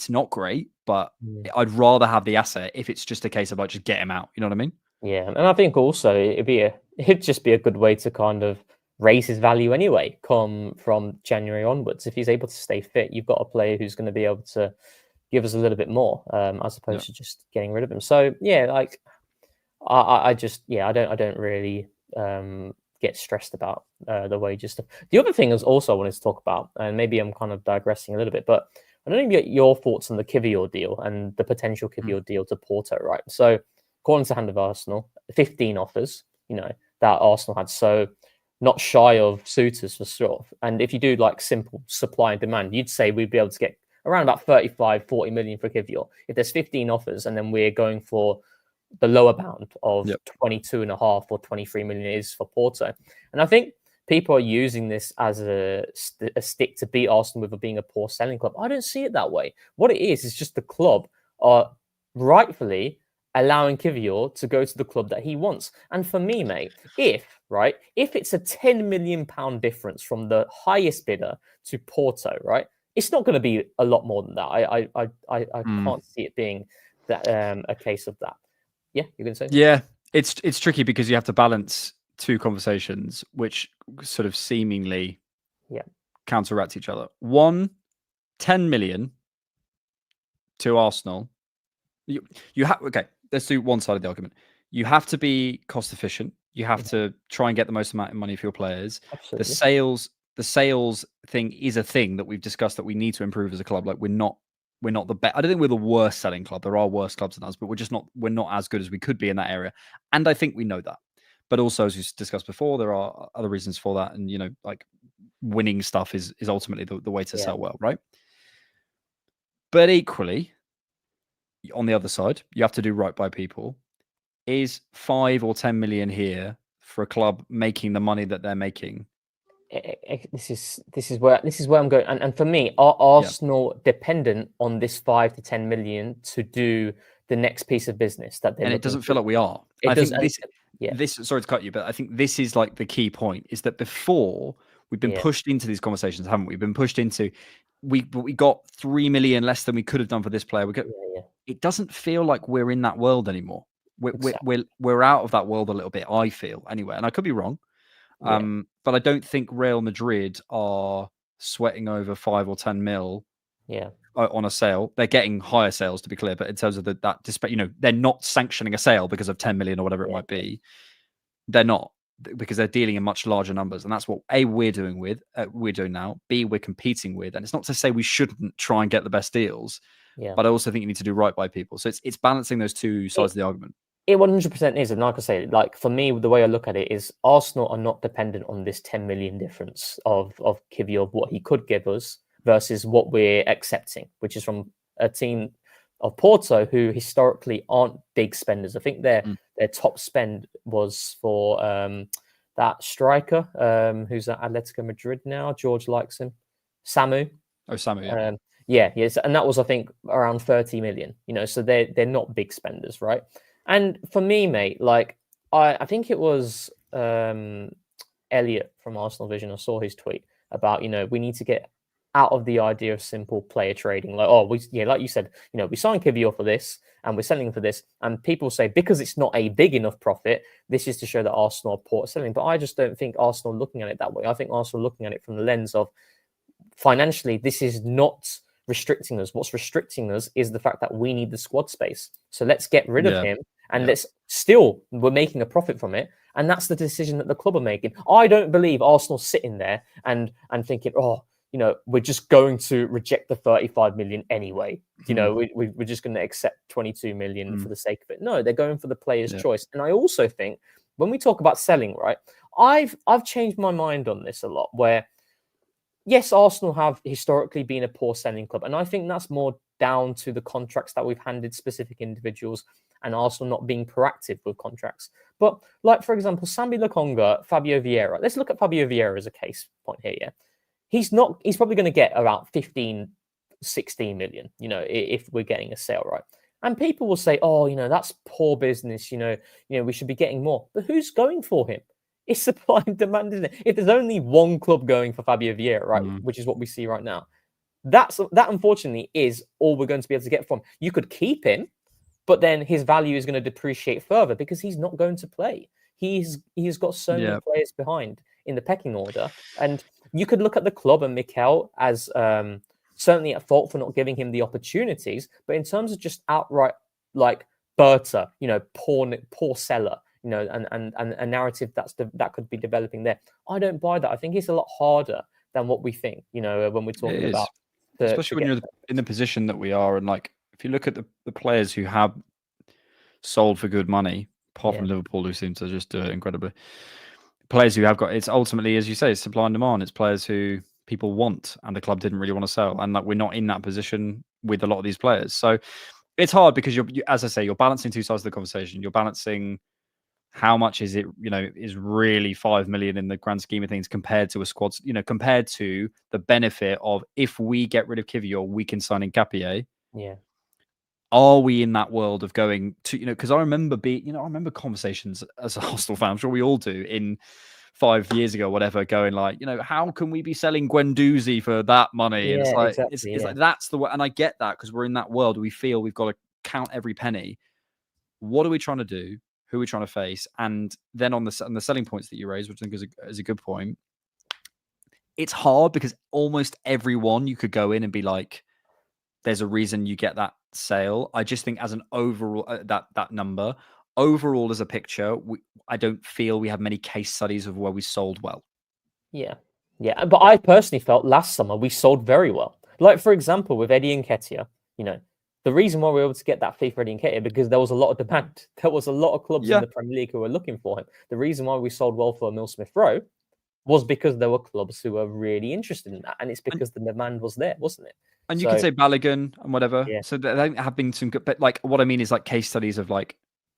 not great, but I'd rather have the asset if it's just a case of like, just get him out. You know what I mean? Yeah, and I think also it'd just be a good way to kind of raise his value anyway, come from January onwards. If he's able to stay fit, you've got a player who's going to be able to give us a little bit more, as opposed to just getting rid of him. So yeah, like I don't really get stressed about the wages stuff. The other thing is also I wanted to talk about, and maybe I'm kind of digressing a little bit, but I don't know if you get your thoughts on the Kiwior deal and the potential Kiwior deal to Porto, right? So according to Hand of Arsenal, 15 offers, that Arsenal had, so not shy of suitors for sure. And if you do like simple supply and demand, you'd say we'd be able to get around about 35, 40 million for Kiwior. If there's 15 offers and then we're going for the lower bound of 22.5 or 23 million is for Porto. And I think people are using this as a stick to beat Arsenal with being a poor selling club. I don't see it that way. What it is just the club are rightfully allowing Kiwior to go to the club that he wants. And for me, mate, if it's a £10 million difference from the highest bidder to Porto, right, it's not going to be a lot more than that. I can't see it being that a case of that. Yeah, you're going to say? Yeah, it's tricky because you have to balance two conversations which sort of seemingly counteract each other. One, 10 million to Arsenal. You have okay. Let's do one side of the argument. You have to be cost efficient. You have to try and get the most amount of money for your players. Absolutely. The sales thing is a thing that we've discussed that we need to improve as a club. Like we're not the best. I don't think we're the worst selling club. There are worse clubs than us, but we're not as good as we could be in that area. And I think we know that. But also, as we discussed before, there are other reasons for that. And like winning stuff is ultimately the way to sell well, right? But equally, on the other side, you have to do right by people. Is 5 or 10 million here for a club making the money that they're making? This is where I'm going. And for me, are Arsenal dependent on this 5 to 10 million to do the next piece of business that they're? And it doesn't feel like we are. This sorry to cut you, but I think this is like the key point: is that before we've been pushed into these conversations, haven't we? We've been pushed into. We got 3 million less than we could have done for this player. It doesn't feel like we're in that world anymore. We're out of that world a little bit. I feel anyway, and I could be wrong. But I don't think Real Madrid are sweating over 5 or 10 mil. On a sale. They're getting higher sales, to be clear, but in terms of they're not sanctioning a sale because of 10 million or whatever it might be. They're not, because they're dealing in much larger numbers, and that's what we're doing now. B, we're competing with, and it's not to say we shouldn't try and get the best deals. But I also think you need to do right by people. So it's balancing those two sides of the argument. It 100% is, and like I say, like for me, the way I look at it is Arsenal are not dependent on this 10 million difference of Kiwior, of what he could give us versus what we're accepting, which is from a team of Porto who historically aren't big spenders. I think their top spend was for that striker who's at Atletico Madrid now. George likes him, Samu. Oh, Samu, yes, and that was, I think, around 30 million. So they're not big spenders, right? And for me, mate, like I think it was Elliot from Arsenal Vision. I saw his tweet about we need to get out of the idea of simple player trading. Like, like you said, we signed Kiwior for this and we're selling for this. And people say because it's not a big enough profit, this is to show that Arsenal are poor at selling. But I just don't think Arsenal are looking at it that way. I think Arsenal are looking at it from the lens of financially, this is not restricting us. What's restricting us is the fact that we need the squad space. So let's get rid of him and we're making a profit from it. And that's the decision that the club are making. I don't believe Arsenal's sitting there and thinking, we're just going to reject the 35 million anyway. We're just going to accept 22 million for the sake of it. No, they're going for the player's choice. And I also think when we talk about selling, right, I've changed my mind on this a lot, where yes, Arsenal have historically been a poor selling club. And I think that's more down to the contracts that we've handed specific individuals and Arsenal not being proactive with contracts. But like, for example, Sambi Lokonga, Fabio Vieira. Let's look at Fabio Vieira as a case point here, yeah? He's probably going to get around 15, 16 million, if we're getting a sale, right? And people will say, that's poor business, we should be getting more. But who's going for him? It's supply and demand, isn't it? If there's only one club going for Fabio Vieira, right, which is what we see right now, that unfortunately is all we're going to be able to get from. You could keep him, but then his value is going to depreciate further because he's not going to play. He's got so many players behind in the pecking order. And you could look at the club and Mikel as certainly at fault for not giving him the opportunities. But in terms of just outright, like Berta, poor seller, and a narrative that could be developing there. I don't buy that. I think it's a lot harder than what we think, when we're talking about. Especially when you're in the position that we are. And like, if you look at the players who have sold for good money, apart from Liverpool, who seem to just do it incredibly. Players who have got, it's ultimately, as you say, it's supply and demand. It's players who people want, and the club didn't really want to sell, and like we're not in that position with a lot of these players. So it's hard because as I say, you're balancing two sides of the conversation. You're balancing how much is it, is really 5 million in the grand scheme of things compared to a squad, compared to the benefit of if we get rid of Kiwior, we can sign in Capier. Yeah. Are we in that world of going to, because I remember I remember conversations as a Arsenal fan, I'm sure we all do, in 5 years ago, whatever, going like, how can we be selling Guendouzi for that money? Yeah, And it's like, exactly, it's like, that's the way. And I get that because we're in that world. We feel we've got to count every penny. What are we trying to do? Who are we trying to face? And then on the selling points that you raised, which I think is a good point, it's hard because almost everyone you could go in and be like, there's a reason you get that sale. I just think as an overall, that number, overall as a picture, I don't feel we have many case studies of where we sold well. Yeah. Yeah. But I personally felt last summer we sold very well. Like, for example, with Eddie Nketiah, the reason why we were able to get that fee for Eddie Nketiah because there was a lot of demand. There was a lot of clubs in the Premier League who were looking for him. The reason why we sold well for Emile Smith-Rowe was because there were clubs who were really interested in that. And it's because the demand was there, wasn't it? And you could say Balogun and whatever. Yeah. So there have been some good, but like what I mean is like case studies of like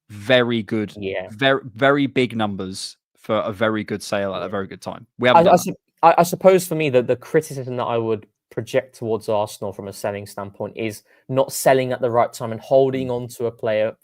very good, very, very big numbers for a very good sale at a very good time. We haven't I suppose for me that the criticism that I would project towards Arsenal from a selling standpoint is not selling at the right time and holding on to a player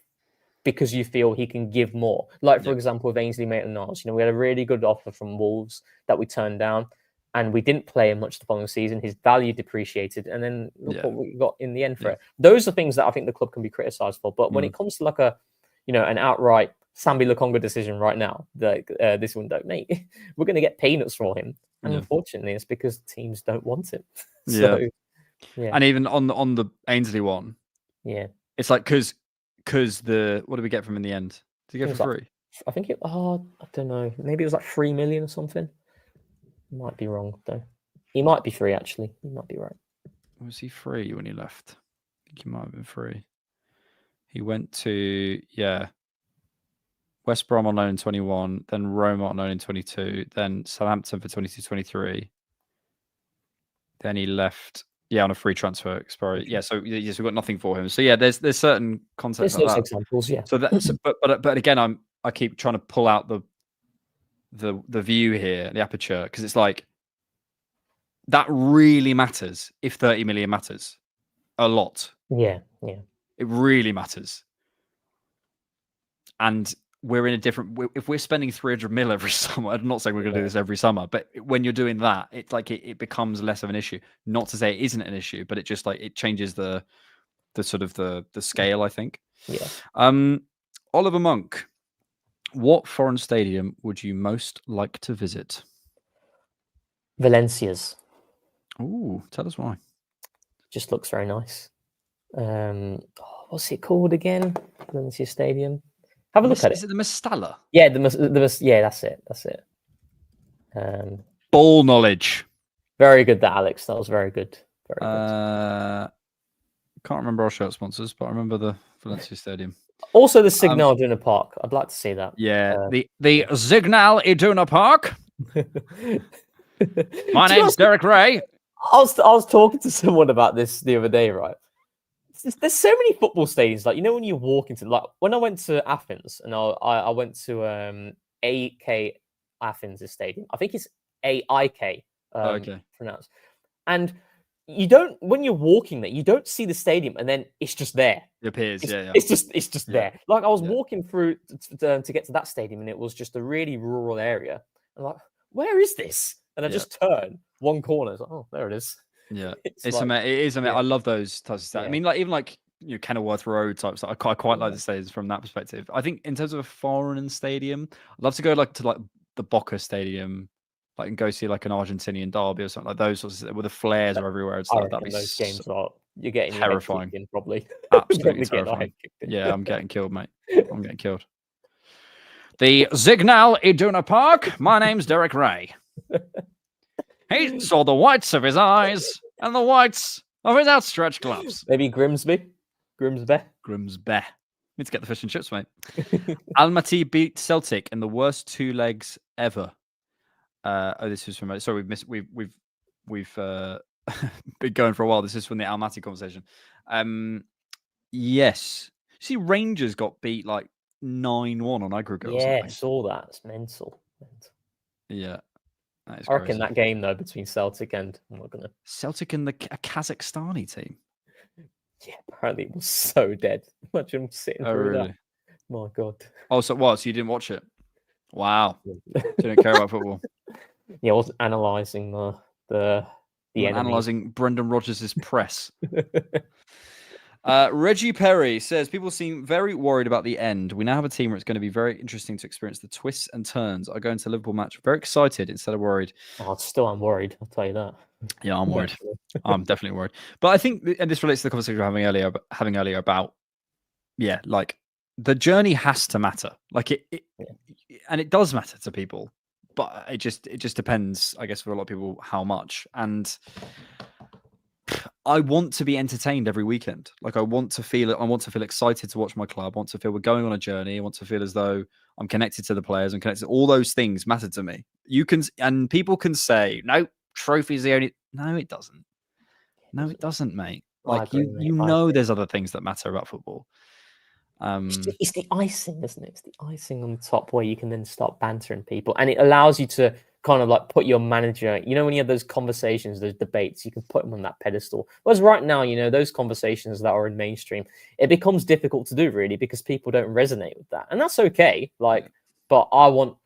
because you feel he can give more. Like, for example, with Ainsley Maitland-Niles, we had a really good offer from Wolves that we turned down and we didn't play him much the following season. His value depreciated and then look what we got in the end for it. Those are things that I think the club can be criticised for. But when it comes to like an outright Sambi Lokonga decision right now, this window, mate, we're going to get peanuts for him. And unfortunately, it's because teams don't want him. So, and even on the Ainsley one, it's like because what did we get from him in the end? Did he get for free? I think I don't know. Maybe it was like 3 million or something. Might be wrong though. He might be free actually. He might be right. Was he free when he left? I think he might have been free. He went to West Brom on loan in 21, then Roma on loan in 22, then Southampton for 22-23. Then he left, on a free transfer expiry. Yeah, so we've got nothing for him. So there's certain concepts. There's those examples, So but again, I keep trying to pull out the view here, the aperture, because it's like that really matters. If 30 million matters a lot, it really matters. And we're in a different. If we're spending 300 mil every summer, I'm not saying we're going to do this every summer, but when you're doing that, it's like it becomes less of an issue. Not to say it isn't an issue, but it just like it changes the sort of the scale, I think. Yeah. Oliver Monk, what foreign stadium would you most like to visit? Valencia's. Ooh, tell us why. Just looks very nice. What's it called again? Valencia Stadium. Have a look at it. Is it the Mestalla? Yeah, that's it. Ball knowledge. Very good, that Alex. That was very good. Very good. Can't remember our shirt sponsors, but I remember the Valencia Stadium. Also, the Signal Iduna Park. I'd like to see that. Yeah, the Signal Iduna Park. My name's Derek Ray. I was talking to someone about this the other day, right? There's so many football stadiums. Like, when you walk into, like, when I went to Athens and I went to AK Athens' stadium. I think it's AIK pronounced. And you don't, when you're walking there, you don't see the stadium and then it's just there. It appears, It's just there. Like, I was walking through to get to that stadium and it was just a really rural area. I'm like, where is this? And I just turn one corner. It's like, oh, there it is. Yeah, it is amazing. I love those types of stuff. I mean, like even like Kenilworth Road types. I quite like the stadiums from that perspective. I think in terms of a foreign stadium, I'd love to go to the Boca Stadium, like and go see like an Argentinian derby or something like those sorts of, where the flares are everywhere. It's like that'd be those games you're getting terrifying. Your head probably Absolutely terrifying. Yeah, I'm getting killed, mate. I'm getting killed. The Signal Iduna Park. My name's Derek Ray. He saw the whites of his eyes and the whites of his outstretched gloves. Maybe Grimsby. Need to get the fish and chips, mate. Almaty beat Celtic in the worst 2 legs ever. This was from. Sorry, we've we've been going for a while. This is from the Almaty conversation. Yes. See, Rangers got beat like 9-1 on aggregate or Yeah, something. saw that. It's mental. Yeah. That is I reckon crazy. that game though between Celtic and I'm not gonna. Celtic and a Kazakhstani team. Yeah, apparently it was so dead. Imagine sitting through Really? that. My God. Oh, so what? So you didn't watch it? Wow. Didn't care about football. Yeah, I was analysing the enemy. Analysing Brendan Rodgers' press. Reggie Perry says, people seem very worried about the end. We now have a team where it's going to be very interesting to experience the twists and turns. I go into the Liverpool match very excited instead of worried. Oh, still I'm worried, I'll tell you that. Yeah, I'm worried. I'm definitely worried. But I think, and this relates to the conversation we were having earlier about, yeah, like the journey has to matter. Like and it does matter to people, but it just depends, I guess, for a lot of people, how much. And I want to be entertained every weekend. Like I want to feel excited to watch my club. I want to feel we're going on a journey. I want to feel as though I'm connected to the players. I'm connected. All those things matter to me. And people can say, no, trophy's the only. No, it doesn't. No, it doesn't, mate. Like you know, there's other things that matter about football. It's the icing, isn't it? It's the icing on the top where you can then start bantering people, and it allows you to kind of like put your manager, you know, when you have those conversations, those debates, you can put them on that pedestal. Whereas right now, you know, those conversations that are in mainstream, it becomes difficult to do really because people don't resonate with that. And that's okay. Like, but I want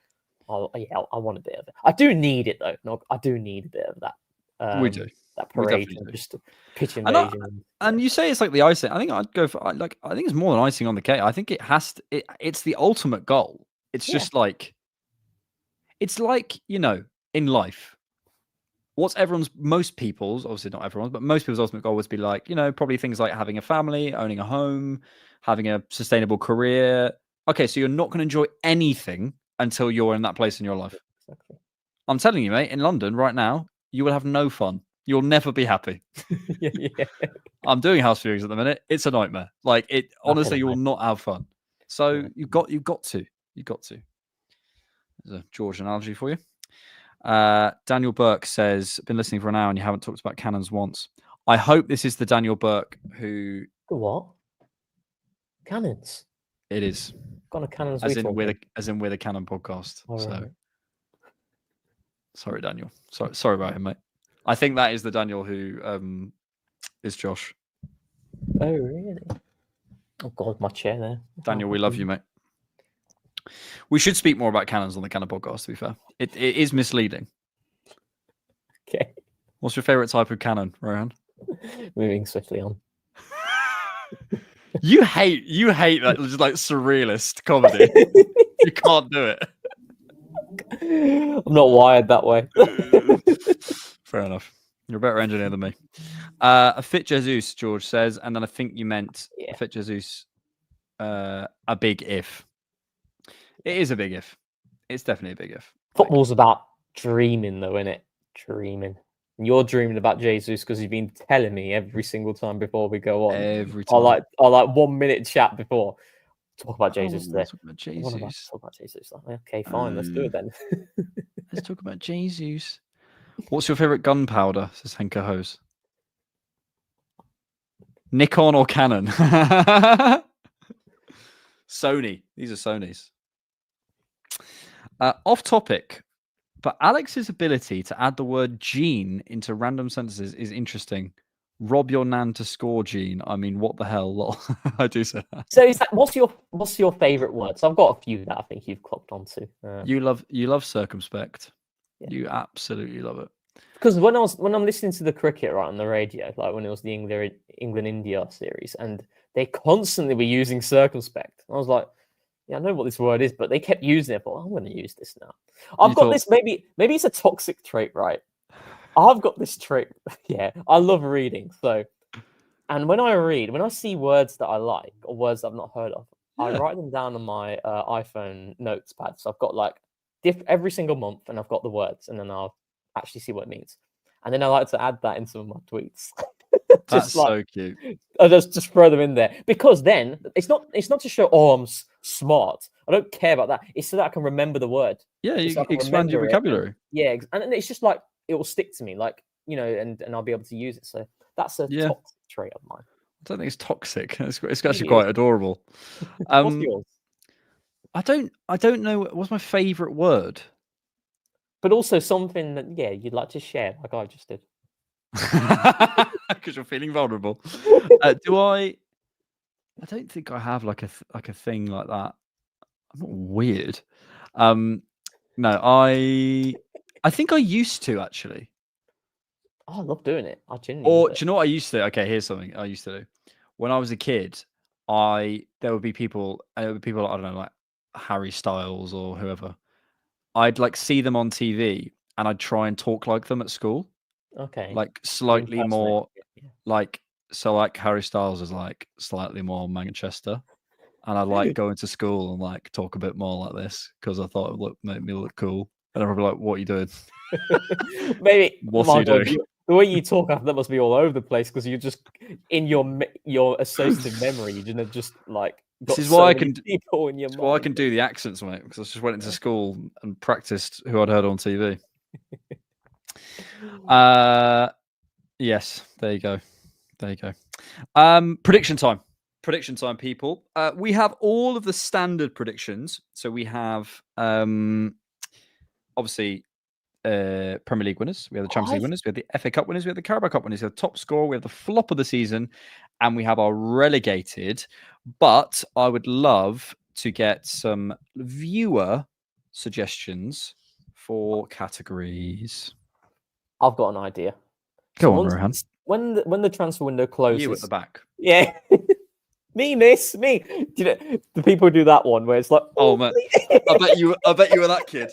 a bit of it. I do need it though. No, I do need a bit of that. We do. That parade, and just pitch invasion. And you say it's like the icing. I think I'd go for I think it's more than icing on the cake. I think it has to. It's the ultimate goal. It's just like, it's like, you know, in life, what's most people's, obviously not everyone's, but most people's ultimate goal would be like, you know, probably things like having a family, owning a home, having a sustainable career. Okay, so you're not going to enjoy anything until you're in that place in your life. Exactly. I'm telling you, mate, in London right now, you will have no fun. You'll never be happy. Yeah. I'm doing house viewings at the minute. It's a nightmare. Like it, honestly, you will not have fun. So you've got to. There's a George analogy for you. Daniel Burke says, been listening for an hour and you haven't talked about cannons once. I hope this is the Daniel Burke who... The what? Cannons? It is. What kind of cannons as in we're the Cannon podcast. All so right. Sorry, Daniel. Sorry about him, mate. I think that is the Daniel who is Josh. Oh, really? Oh, God, my chair there. Daniel, we love you, mate. We should speak more about cannons on the Cannon podcast, to be fair. It is misleading. Okay. What's your favourite type of cannon, Rohan? Moving swiftly on. You hate that just like surrealist comedy. You can't do it. I'm not wired that way. Fair enough. You're a better engineer than me. A Fit Jesus, George says, and then I think you meant a Fit Jesus, a big if. It is a big if. It's definitely a big if. Football's about dreaming, though, isn't it? Dreaming. And you're dreaming about Jesus because you've been telling me every single time before we go on. Every time. I like 1 minute chat before. Talk about Jesus today. Talk about Jesus. Talk about Jesus. Okay, fine. Let's do it then. Let's talk about Jesus. What's your favourite gunpowder? Says Henker Hose. Nikon or Canon? Sony. These are Sonys. Off topic, but Alex's ability to add the word gene into random sentences is interesting. Rob your nan to score, Gene. I mean, what the hell? Lol. I do say that. So, what's your favourite word? So, I've got a few that I think you've clocked onto. You love circumspect. Yeah. You absolutely love it. Because when I'm listening to the cricket right on the radio, like when it was the England-India series, and they constantly were using circumspect, I was like, yeah, I know what this word is, but they kept using it. But I'm going to use this now. I've got this. Maybe it's a toxic trait, right? I've got this trait. Yeah, I love reading. So, and when I see words that I like or words I've not heard of, I write them down on my iPhone notes pad. So I've got like every single month, and I've got the words, and then I'll actually see what it means. And then I like to add that into my tweets. That's so cute. I just throw them in there because then it's not to show I'm smart. I don't care about that. It's so that I can remember the word. Yeah, you expand your vocabulary. Yeah, and it's just like it will stick to me. Like and I'll be able to use it. So that's a Yeah. toxic trait of mine. I don't think it's toxic. It's actually Maybe it quite adorable. What's yours? I don't know what's my favourite word. But also something that you'd like to share, like I just did. Because you're feeling vulnerable. Do I? I don't think I have like a thing like that. I'm not weird. No, I think I used to actually. Oh, I love doing it. I genuinely. Or do you know what I used to? Okay, here's something I used to do. When I was a kid, there would be people, I don't know, like Harry Styles or whoever. I'd like see them on TV and I'd try and talk like them at school. Okay. Like slightly more Yeah. like Harry Styles is like slightly more Manchester. And I like going to school and like talk a bit more like this because I thought it would make me look cool. And I'm probably like, "What are you doing? Maybe What's he doing?" The way you talk, that must be all over the place because you just in your associative memory, you just like. This is why I can. People in your mind. Why I can do the accents, mate. Because I just went into school and practiced who I'd heard on TV. Yes, there you go. Prediction time. Prediction time, people. We have all of the standard predictions. So we have obviously Premier League winners. We have the Champions League winners. We have the FA Cup winners. We have the Carabao Cup winners. We have the top scorer. We have the flop of the season, and we have our relegated. But I would love to get some viewer suggestions for categories. I've got an idea. Go on, Rohan. When the transfer window closes, You at the back. Yeah. Me, miss, me. Do people do that one where it's like, oh man, I bet you were that kid.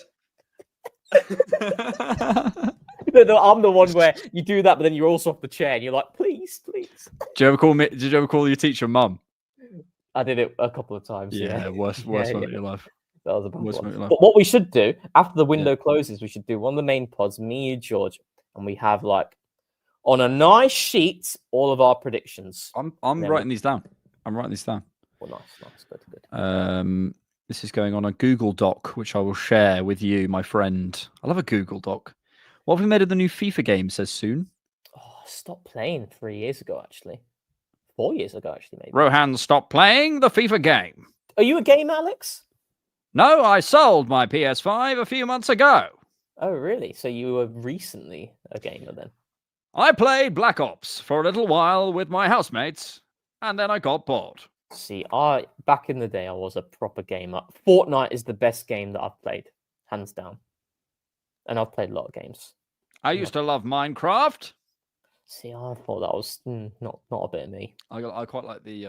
No, I'm the one where you do that, but then you're also off the chair and you're like, please. Did you ever call your teacher mum? I did it a couple of times. Yeah, worst moment of your life. That was a bad one. But what we should do after the window closes, we should do one of the main pods, me, you, George, and we have like on a nice sheet all of our predictions. I'm writing these down. Well, nice, good. This is going on a Google Doc, which I will share with you, my friend. I love a Google Doc. What have we made of the new FIFA game? Says soon. Oh, I stopped playing 3 years ago, actually. 4 years ago, actually, maybe. Rohan stopped playing the FIFA game. Are you a gamer, Alex? No, I sold my PS5 a few months ago. Oh, really? So you were recently a gamer then? I played Black Ops for a little while with my housemates, and then I got bored. See, back in the day, I was a proper gamer. Fortnite is the best game that I've played, hands down. And I've played a lot of games. I used to love Minecraft. See, I thought that was not a bit of me. I quite like the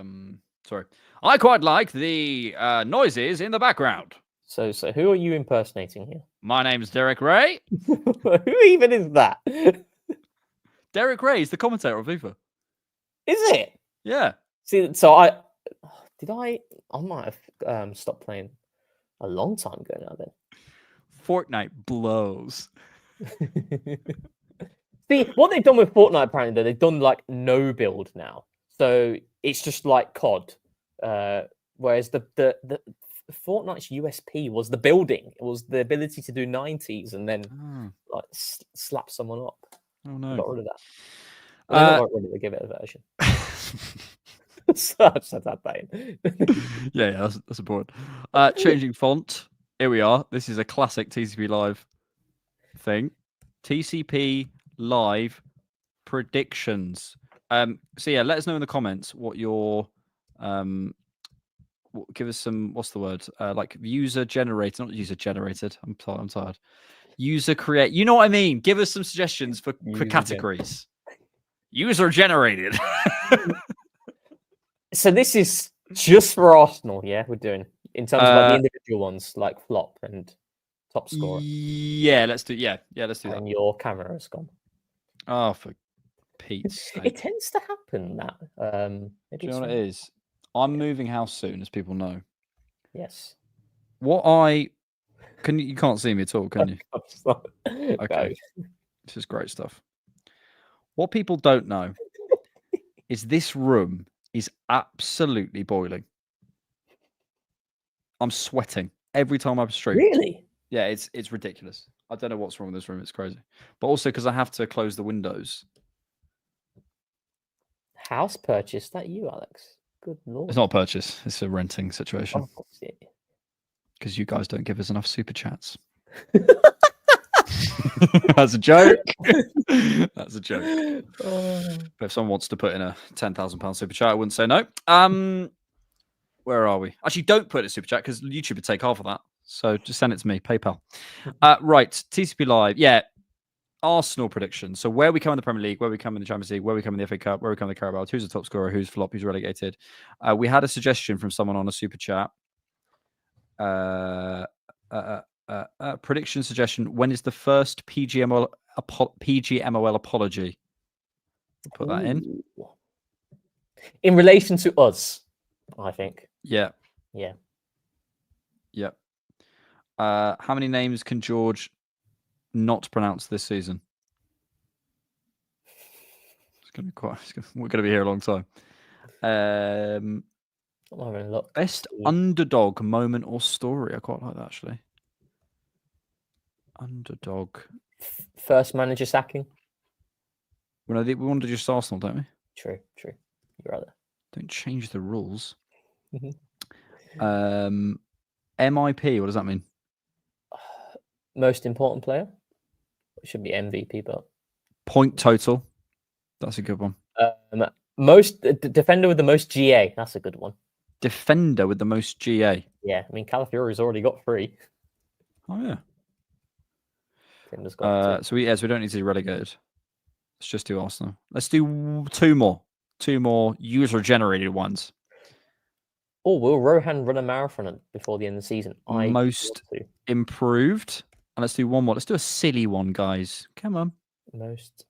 I quite like the noises in the background. So who are you impersonating here? My name's Derek Ray. Who even is that? Derek Ray is the commentator of FIFA. Is it? Yeah. See, so I might have stopped playing a long time ago now then. Fortnite blows. See, what they've done with Fortnite apparently, though, they've done like no build now. So it's just like COD. Whereas the Fortnite's USP was the building. It was the ability to do 90s and then like slap someone up. Oh no. I got rid of that. I got rid of the give it a version. So I just had that in. yeah, that's important. Changing font. Here we are. This is a classic TCP Live thing. TCP Live predictions. So yeah, let us know in the comments what your give us some, what's the word? Like user generated, not user generated. I'm tired. User create. You know what I mean? Give us some suggestions for categories. User generated. So this is just for Arsenal, yeah? We're doing in terms of like the individual ones, like flop and top scorer. Yeah, let's do. Yeah, let's do that. And your camera has gone. Oh, for Pete's sake! It tends to happen that. Do you know what it is? I'm moving house soon, as people know. Yes. You can't see me at all, can you? Okay. This is great stuff. What people don't know is this room is absolutely boiling. I'm sweating every time I stream. Really? Yeah, it's ridiculous. I don't know what's wrong with this room. It's crazy. But also because I have to close the windows. House purchase? That you, Alex? Good lord. It's not a purchase. It's a renting situation. Oh, Because you guys don't give us enough super chats. That's a joke. That's a joke. But if someone wants to put in a £10,000 super chat, I wouldn't say no. Where are we? Actually, don't put it in super chat because YouTube would take half of that. So just send it to me, PayPal. Right, TCP Live. Yeah, Arsenal predictions. So where we come in the Premier League, where we come in the Champions League, where we come in the FA Cup, where we come in the Carabao, who's the top scorer, who's flop, who's relegated. We had a suggestion from someone on a super chat. Prediction suggestion. When is the first PGMOL apology? Put that in. In relation to us, I think. Yeah. Yeah. Yep. How many names can George not pronounce this season? It's going to be we're going to be here a long time. I'm having a look. Best underdog moment or story. I quite like that, actually. Underdog. First manager sacking. Well, no, we want to just Arsenal, don't we? True. You're right there. Don't change the rules. Mm-hmm. MIP, what does that mean? Most important player? It should be MVP, but... Point total. That's a good one. Defender with the most GA. That's a good one. Defender with the most GA. Yeah, I mean, Calafiori's already got 3. Oh, yeah. Timber's got 2. So we don't need to be relegated. Let's just do Arsenal. Let's do 2 more. 2 more user-generated ones. Oh, will Rohan run a marathon before the end of the season? Most improved. And let's do one more. Let's do a silly one, guys. Come on. Most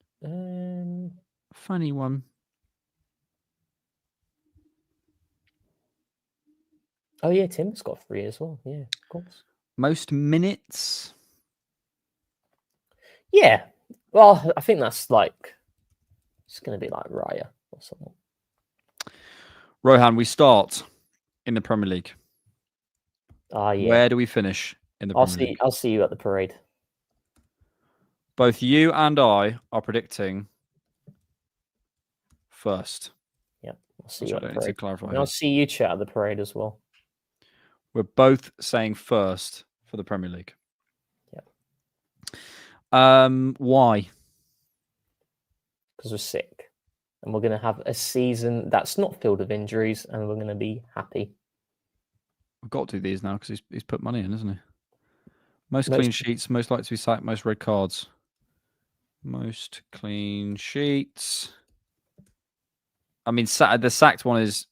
funny one. Oh yeah, Tim's got 3 as well. Yeah, of course. Most minutes. Yeah. Well, I think that's like it's gonna be like Raya or something. Rohan, we start in the Premier League. Yeah. Where do we finish in the Premier League? I'll see you at the parade. Both you and I are predicting first. Yeah, I'll see you at the parade. Need to clarify. And I'll see you chat at the parade as well. We're both saying first for the Premier League. Yeah. Why? Because we're sick. And we're going to have a season that's not filled with injuries, and we're going to be happy. We've got to do these now because he's put money in, isn't he? Most clean sheets, most likely to be sacked, most red cards. Most clean sheets. I mean, the sacked one is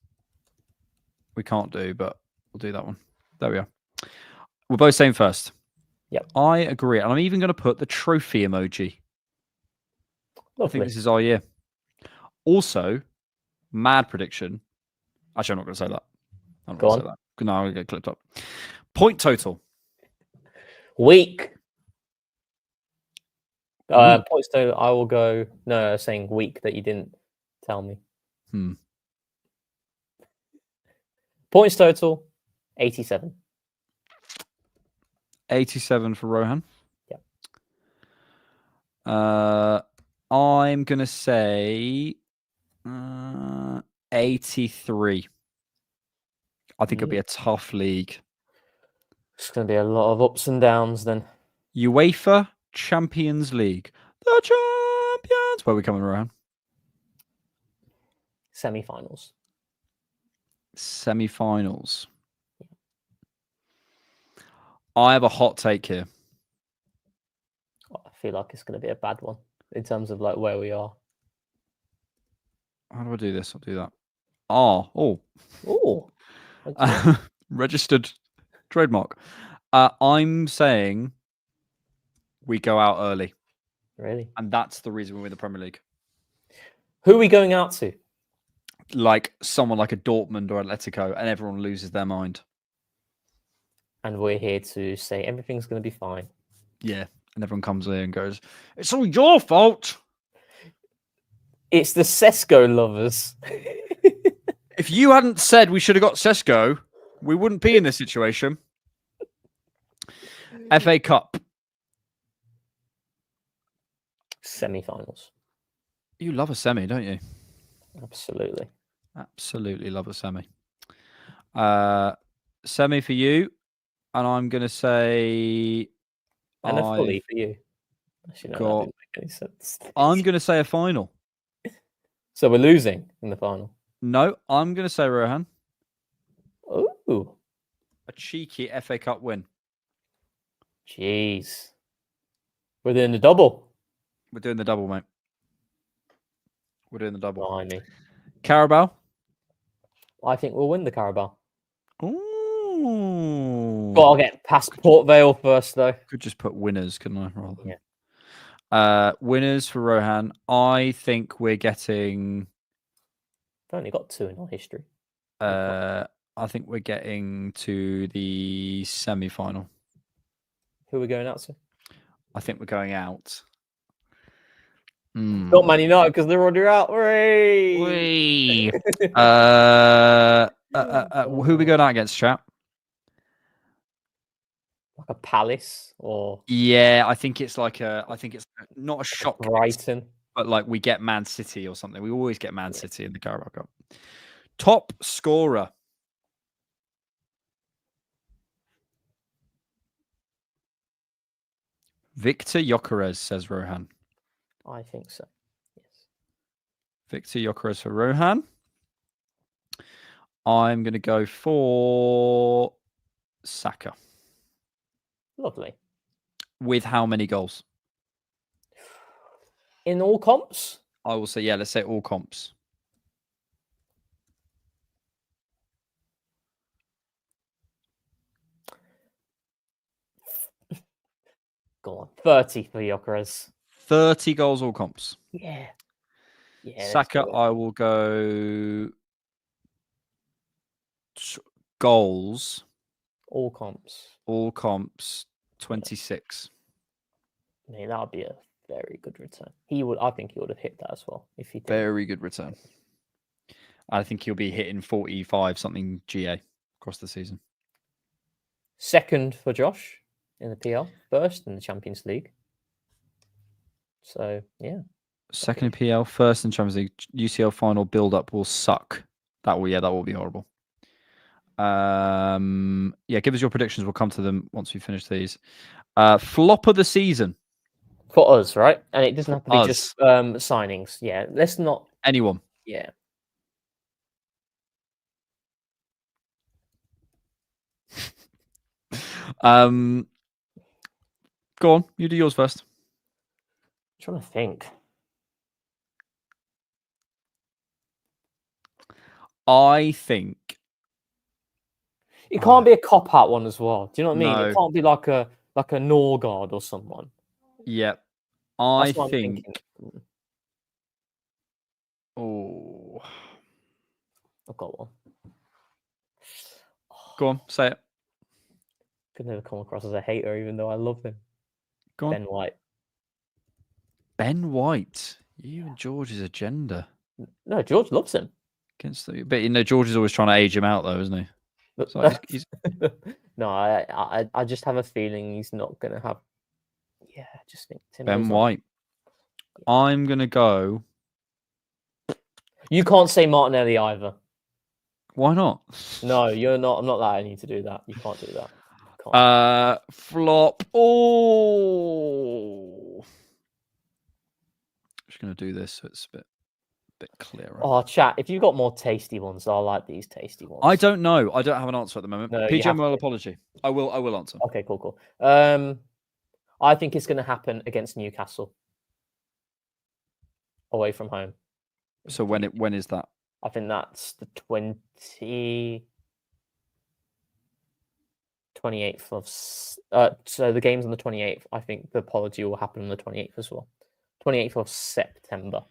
we can't do, but we'll do that one. There we are. We're both saying first. Yep. I agree. And I'm even going to put the trophy emoji. Lovely. I think this is our year. Also, mad prediction. Actually, I'm not going to say that. I'm not going to say that. No, I'm going to get clipped up. Point total. Week. Points total, I will go... No, I was saying week that you didn't tell me. Points total, 87. 87 for Rohan. Yeah. I'm going to say 83. I think it'll be a tough league. It's going to be a lot of ups and downs then. UEFA Champions League. The champions. Where are we coming around? Semi-finals. Semi-finals. I have a hot take here. I feel like it's going to be a bad one in terms of like where we are. How do I do this? I'll do that. Oh. Registered trademark. I'm saying we go out early. Really? And that's the reason we win the Premier League. Who are we going out to? Like someone like a Dortmund or Atletico, and everyone loses their mind. And we're here to say everything's going to be fine. Yeah. And everyone comes here and goes, it's all your fault. It's the Sesko lovers. If you hadn't said we should have got Sesko, we wouldn't be in this situation. FA Cup. Semi-finals. You love a semi, don't you? Absolutely. Absolutely love a semi. Semi for you, and I'm going to say... And a fully I've for you. Actually, no, that got... didn't make any sense. I'm going to say a final. So we're losing in the final. No, I'm going to say Rohan. Ooh. A cheeky FA Cup win. Jeez. We're doing the double. We're doing the double, mate. We're doing the double. Blimey. Carabao. I think we'll win the Carabao. Ooh. Got to get past Port Vale first, though. Could just put winners, couldn't I? Rather. Yeah. Winners for Rohan. I think we're getting... We've only got 2 in our history. I think we're getting to the semi-final. Who are we going out to? I think we're going out. Not Man United because they're already out. Whee! Who are we going out against, chap? Like a Palace or... Yeah, I think it's like a... I think it's not a shock. Brighton. But like we get Man City or something. We always get Man City in the Carabao Cup. Top scorer. Victor Gyökeres, says Rohan. I think so. Yes. Victor Gyökeres for Rohan. I'm going to go for Saka. Lovely. With how many goals? In all comps? I will say, yeah, let's say all comps. Go on. 30 for Gyökeres. 30 goals, all comps. Yeah. Saka, I will go goals. All comps. All comps, 26. I mean, that would be a very good return. I think he would have hit that as well if he did. Very good return. I think he'll be hitting 45 something GA across the season. Second for Josh in the PL, first in the Champions League. So yeah. Second in PL, first in Champions League. UCL final build up will suck. That will be horrible. Give us your predictions. We'll come to them once we finish these. Flop of the season. For us, right? And it doesn't have to be just signings. Yeah. Let's not anyone. Yeah. Go on, you do yours first. I'm trying to think. I think it can't be a cop-out one as well. Do you know what I mean? No. It can't be like a Norgard or someone. Yeah. I That's think. Oh. I've got one. Go on, say it. Could never come across as a hater, even though I love him. Go on. Ben White. Ben White. You and George's agenda. No, George loves him. But George is always trying to age him out, though, isn't he? So he's... No, I just have a feeling he's not going to have. Yeah, I just think Ben White. I'm going to go. You can't say Martinelli either. Why not? No, you're not. I'm not allowing you to do that. You can't do that. Flop. Oh. Just going to do this so it's a bit clearer. Oh, chat. If you've got more tasty ones, I like these tasty ones. I don't know. I don't have an answer at the moment. No, PGML apology. I will answer. Okay, cool. I think it's going to happen against Newcastle. Away from home. So when is that? I think that's the 28th of... so the game's on the 28th. I think the apology will happen on the 28th as well. 28th of September.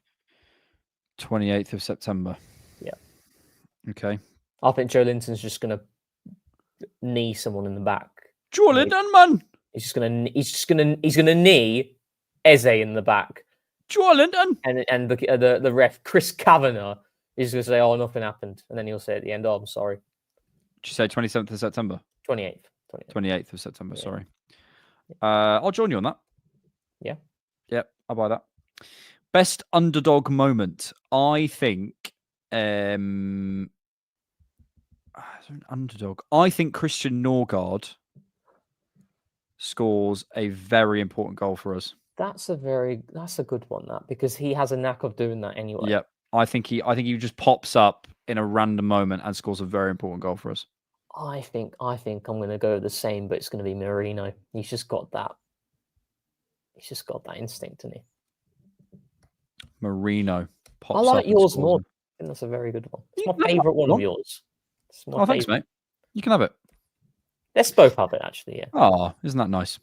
28th of September. Yeah. Okay. I think Joe Linton's just going to knee someone in the back. Joe Linton, man! He's going to knee Eze in the back. Joe Linton! And the ref, Chris Kavanagh, is going to say, oh, nothing happened. And then he'll say at the end, oh, I'm sorry. Did you say 27th of September? 28th. 28th of September, Yeah. sorry. I'll join you on that. Yeah. Yep, I'll buy that. Best underdog moment. I think underdog. I think Christian Norgard scores a very important goal for us. That's a good one, that, because he has a knack of doing that anyway. Yep. I think he just pops up in a random moment and scores a very important goal for us. I think I'm going to go the same, but it's going to be Marino. He's just got that instinct in him. Marino pops I like up and yours scores more. them. I think that's a very good one. It's my favourite one of yours. Oh, thanks, mate. You can have it. Let's both have it, actually, yeah. Oh, isn't that nice?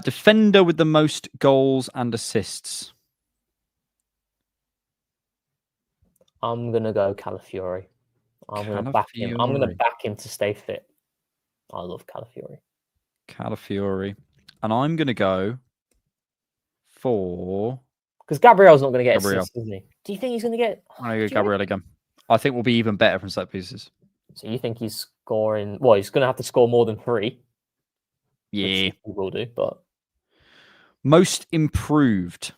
Defender with the most goals and assists. I'm going to go Calafiori. I'm going to back him. I'm going to back him to stay fit. I love Calafiori. Calafiori. And I'm going to go for... Because Gabriel's not going to get assists, isn't he? Do you think he's going to get... I'm going to go Gabriel again. I think we'll be even better from set pieces. So you think he's scoring... Well, he's going to have to score more than 3. Yeah. He will do, but... Most improved.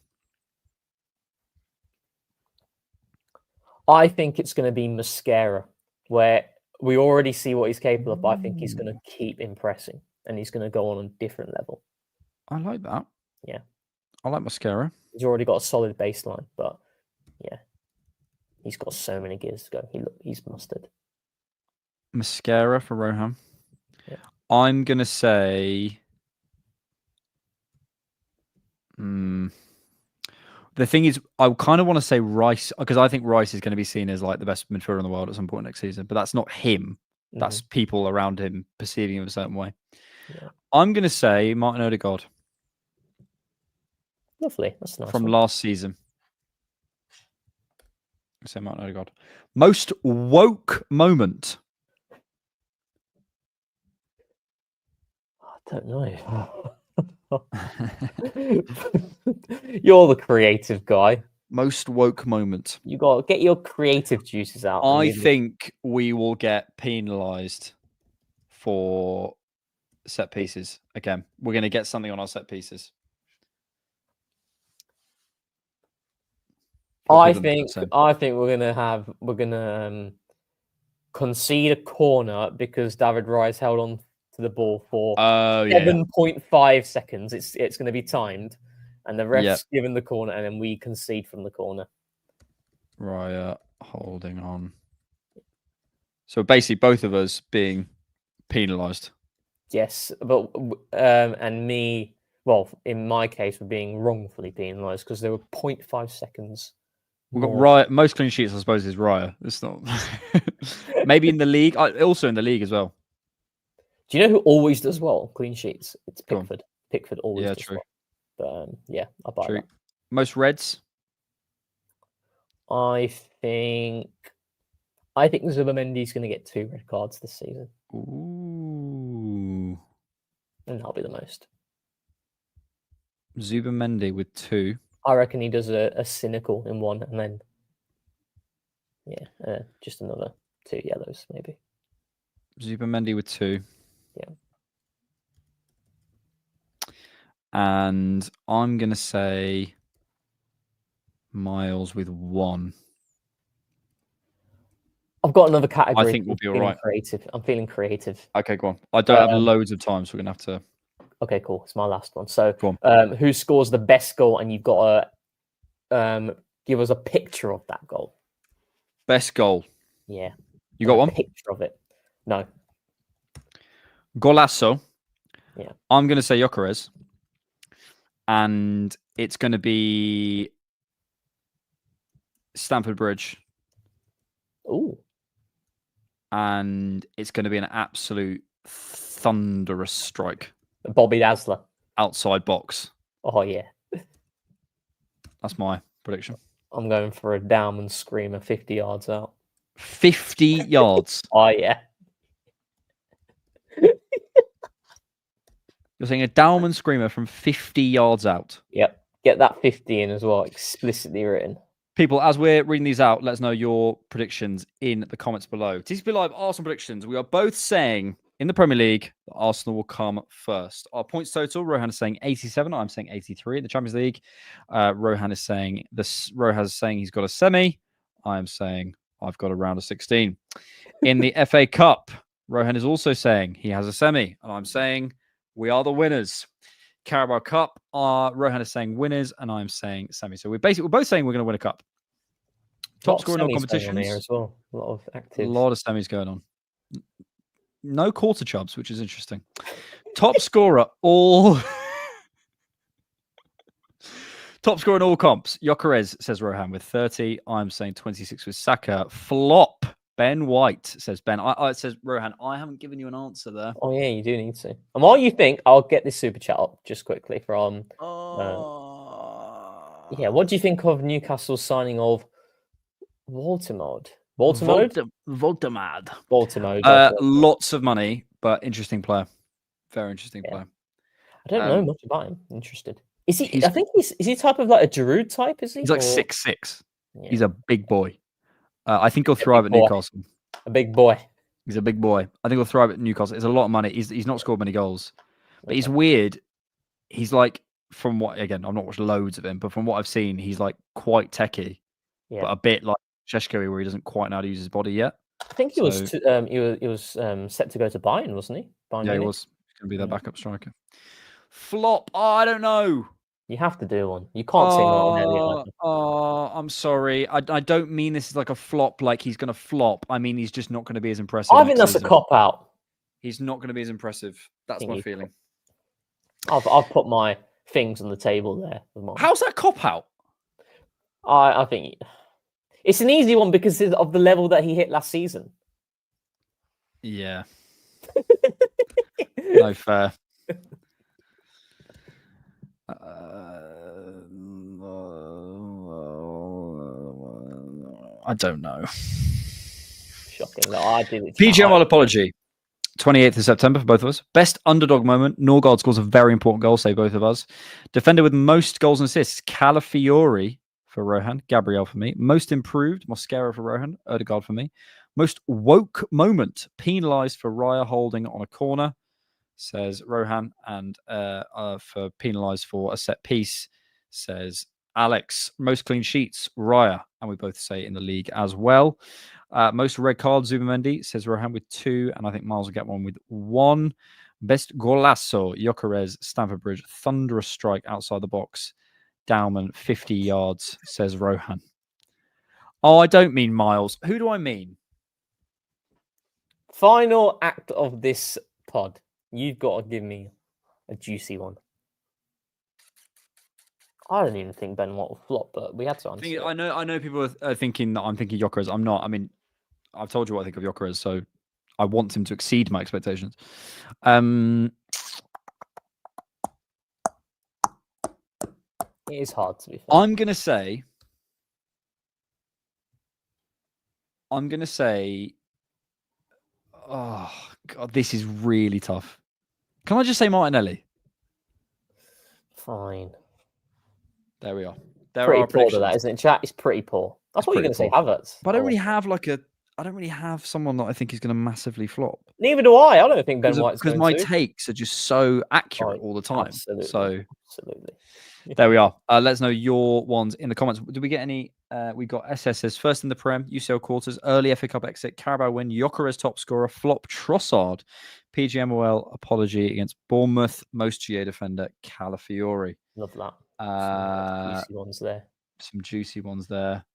I think it's going to be Mascara, where we already see what he's capable of, but I think he's going to keep impressing, and he's going to go on a different level. I like that. Yeah. I like Mascara. He's already got a solid baseline, but yeah, he's got so many gears to go. He's mustard. Mascara for Roham. Yeah. I'm going to say... The thing is, I kind of want to say Rice, because I think Rice is going to be seen as like the best midfielder in the world at some point next season. But that's not him. That's people around him perceiving him a certain way. Yeah. I'm going to say Martin Odegaard. Lovely. That's nice. From last season. I say Martin Odegaard. Most woke moment. I don't know. You're the creative guy. Most woke moment. You got to get your creative juices out. I think we will get penalised for set pieces again. We're going to get something on our set pieces. I think we're gonna concede a corner because David Rice held on to the ball for 7.5 seconds. It's going to be timed, and the ref's given the corner, and then we concede from the corner. Raya holding on. So basically, both of us being penalised. Yes, but and me, well, in my case, we're being wrongfully penalised because there were 0.5 seconds. We've got Raya. Most clean sheets, I suppose, is Raya. It's not. Maybe in the league, also in the league as well. Do you know who always does well clean sheets? It's Pickford. Pickford always does true. Well. But I buy that. Most reds. I think Zubimendi's going to get 2 red cards this season. Ooh. And that'll be the most. Zubimendi with 2. I reckon he does a cynical in 1, and then just another 2 yellows maybe. Zubimendi with 2. Yeah. And I'm going to say Miles with 1. I've got another category. I think we'll be all right. I'm feeling creative. Okay, go on. I don't have loads of time, so we're going to have to... Okay, cool. It's my last one. So, who scores the best goal? And you've got to give us a picture of that goal. Best goal. Yeah. You got one? Picture of it. No. Golasso. Yeah. I'm going to say Gyökeres. And it's going to be Stamford Bridge. Ooh. And it's going to be an absolute thunderous strike. Bobby Dazzler. Outside box. Oh, yeah. That's my prediction. I'm going for a Dowman screamer 50 yards out. 50 yards? Oh, yeah. You're saying a Dowman screamer from 50 yards out? Yep. Get that 50 in as well, explicitly written. People, as we're reading these out, let us know your predictions in the comments below. TCP Live Arsenal predictions. We are both saying in the Premier League, Arsenal will come first. Our points total, Rohan is saying 87. I'm saying 83. In the Champions League, Rohan is saying he's got a semi. I'm saying I've got a round of 16. In the FA Cup, Rohan is also saying he has a semi, and I'm saying we are the winners. Carabao Cup, Rohan is saying winners, and I'm saying semi. So we're both saying we're going to win a cup. Top scorer in all competitions here as well. A lot of actives. A lot of semis going on. No quarter chubs, which is interesting. Top scorer all. Top scorer in all comps. Gyökeres, says Rohan, with 30. I'm saying 26 with Saka. Flop. Ben White, says Ben. It says Rohan, I haven't given you an answer there. Oh, yeah, you do need to. And while you think, I'll get this super chat up just quickly from. Yeah, what do you think of Newcastle's signing of Voltemode? Voltemade. Lots of money, but interesting player. Very interesting player. I don't know much about him. Interested. Is he? I think is he type of like a Giroud type? Is he? He's like 6'6". Yeah. He's a big boy. I think he'll thrive at Newcastle. A big boy. He's a big boy. I think he'll thrive at Newcastle. It's a lot of money. He's not scored many goals, but he's weird. He's like, from what, again, I've not watched loads of him, but from what I've seen, he's like quite techie, but a bit like Sesko, where he doesn't quite know how to use his body yet. I think he was set to go to Bayern, wasn't he? Bayern Munich. He was going to be their backup striker. Flop. Oh, I don't know. You have to do one. You can't say Martinelli. I'm sorry. I don't mean this is like a flop, like he's going to flop. I mean, he's just not going to be as impressive. I think that's a cop-out. He's not going to be as impressive. That's my feeling. I've put my things on the table there. How's that cop-out? I think it's an easy one because of the level that he hit last season. Yeah. No fair. I don't know. Shocking. No, I did it. PGML apology. 28th of September for both of us. Best underdog moment. Norgard scores a very important goal, say both of us. Defender with most goals and assists. Calafiori for Rohan. Gabriel for me. Most improved. Mosquera for Rohan. Odegaard for me. Most woke moment. Penalised for Raya holding on a corner, says Rohan. And for penalised for a set piece, says Alex. Most clean sheets. Raya. And we both say in the league as well. Most red cards, Zubamendi, says Rohan with 2, and I think Miles will get one with 1. Best golazo, Gyökeres, Stamford Bridge, thunderous strike outside the box. Dowman, 50 yards, says Rohan. Oh, I don't mean Miles. Who do I mean? Final act of this pod. You've got to give me a juicy one. I don't even think Ben Watt will flop, but we had to answer. I know people are thinking that I'm thinking Gyökeres. I'm not. I mean, I've told you what I think of Gyökeres, so I want him to exceed my expectations. It is hard to be fair. I'm gonna say. Oh God, this is really tough. Can I just say Martinelli? Fine. There we are. Pretty poor to that, isn't it? Chat is pretty poor. That's what you're going to say, Havertz. But I don't really have someone that I think is going to massively flop. Neither do I. I don't think Ben White's going to. Because my takes are just so accurate all the time. Absolutely. There we are. Let us know your ones in the comments. Did we get any? We got SS's first in the Prem, UCL quarters, early FA Cup exit, Carabao win, Gyökeres top scorer, flop Trossard, PGMOL apology against Bournemouth, most GA defender, Calafiori. Love that. Some juicy ones there.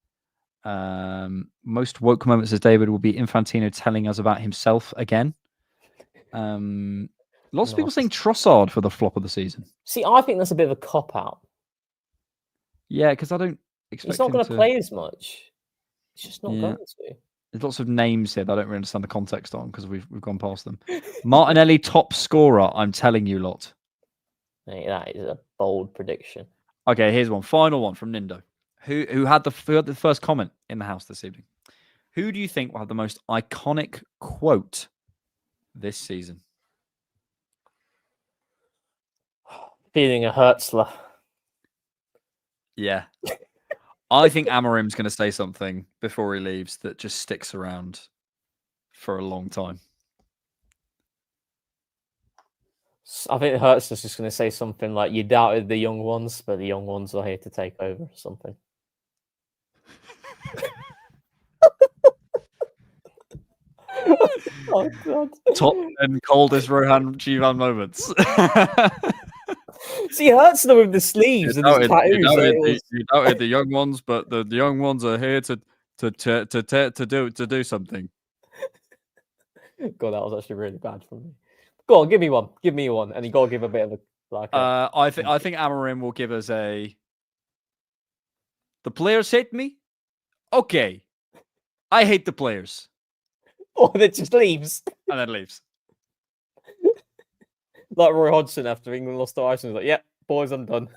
Most woke moments, says David, will be Infantino telling us about himself again. Lots of people saying Trossard for the flop of the season. See, I think that's a bit of a cop-out. Yeah, because I don't expect he's not going to play as much. He's just not going to. There's lots of names here that I don't really understand the context on because we've gone past them. Martinelli top scorer, I'm telling you lot. Hey, that is a bold prediction. Okay, here's one. Final one from Nindo, who had the first comment in the house this evening. Who do you think will have the most iconic quote this season? Feeling a Hertzler. Yeah. I think Amorim's going to say something before he leaves that just sticks around for a long time. I think Hertz is just going to say something like, "You doubted the young ones, but the young ones are here to take over," or something. Oh god! Top 10 coldest Rohan Jivan moments. See, Hertz though with the sleeves and his tattoos. You doubted the young ones, but the young ones are here to do something. God, that was actually really bad for me. Go on, give me one. Give me one, and you got to give a bit of a like. I think Amarim will give us a. The players hate me. Okay, I hate the players. Or it just leaves. And then leaves. Like Roy Hodgson after England lost to Iceland. Like, yeah, boys, I'm done.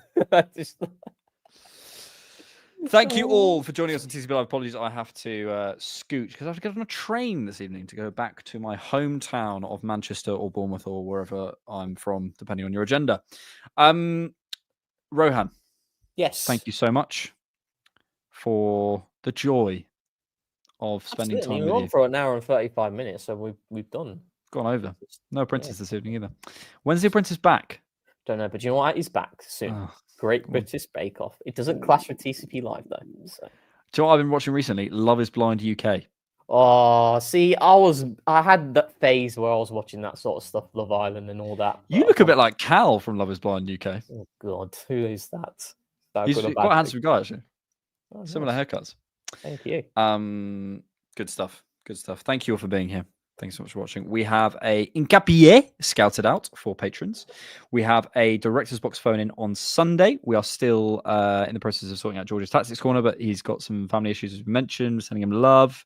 Thank you all for joining us on TCP Live. Apologies, I have to scooch because I have to get on a train this evening to go back to my hometown of Manchester or Bournemouth or wherever I'm from, depending on your agenda. Rohan. Yes. Thank you so much for the joy of spending time with We're on you. for an hour and 35 minutes, so we've done. Gone over. No Princess this evening either. When's the Princess back? Don't know, but you know what? He's back soon. Oh, Great British Bake Off. It doesn't clash with TCP Live though. So. Do you know what I've been watching recently? Love is Blind UK. Oh, see, I had that phase where I was watching that sort of stuff, Love Island and all that. You look a bit like Cal from Love is Blind UK. Oh God, who is that? He's quite a handsome guy actually. Oh, Similar nice. haircuts. Thank you. Good stuff. Good stuff. Thank you all for being here. Thanks so much for watching. We have a Incapié scouted out for patrons. We have a director's box phone in on Sunday. We are still in the process of sorting out George's Tactics Corner, but he's got some family issues as we mentioned, sending him love.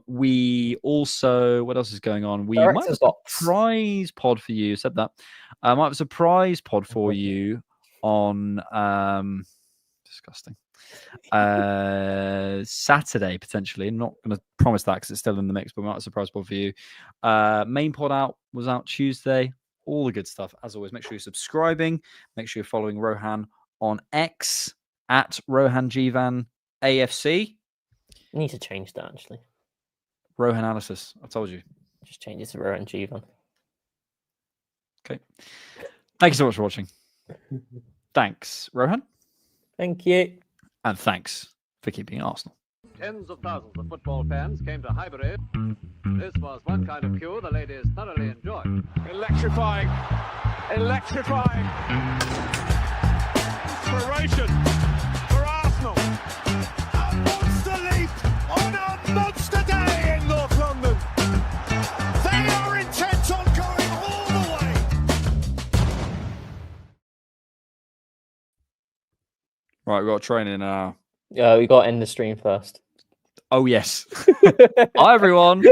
We also, what else is going on? We might have a surprise pod for you. Said that. Might have a surprise pod for you on disgusting. Saturday potentially. I'm not going to promise that because it's still in the mix, but we might have a surprise pod for you. Main pod was out Tuesday. All the good stuff. As always, make sure you're subscribing. Make sure you're following Rohan on X at Rohan Jivan AFC. I need to change that actually. Rohan Analysis. I told you. Just change it to Rohan Jivan. Okay. Thank you so much for watching. Thanks, Rohan. Thank you. And thanks for keeping Arsenal. Tens of thousands of football fans came to Highbury. This was one kind of queue the ladies thoroughly enjoyed. Electrifying. Electrifying. Inspiration for Arsenal. A monster leap on a monster day in North London. They are intent on going all the way. Right, we've got a train in now. Yeah, we got to end the stream first. Oh, yes. Hi, everyone.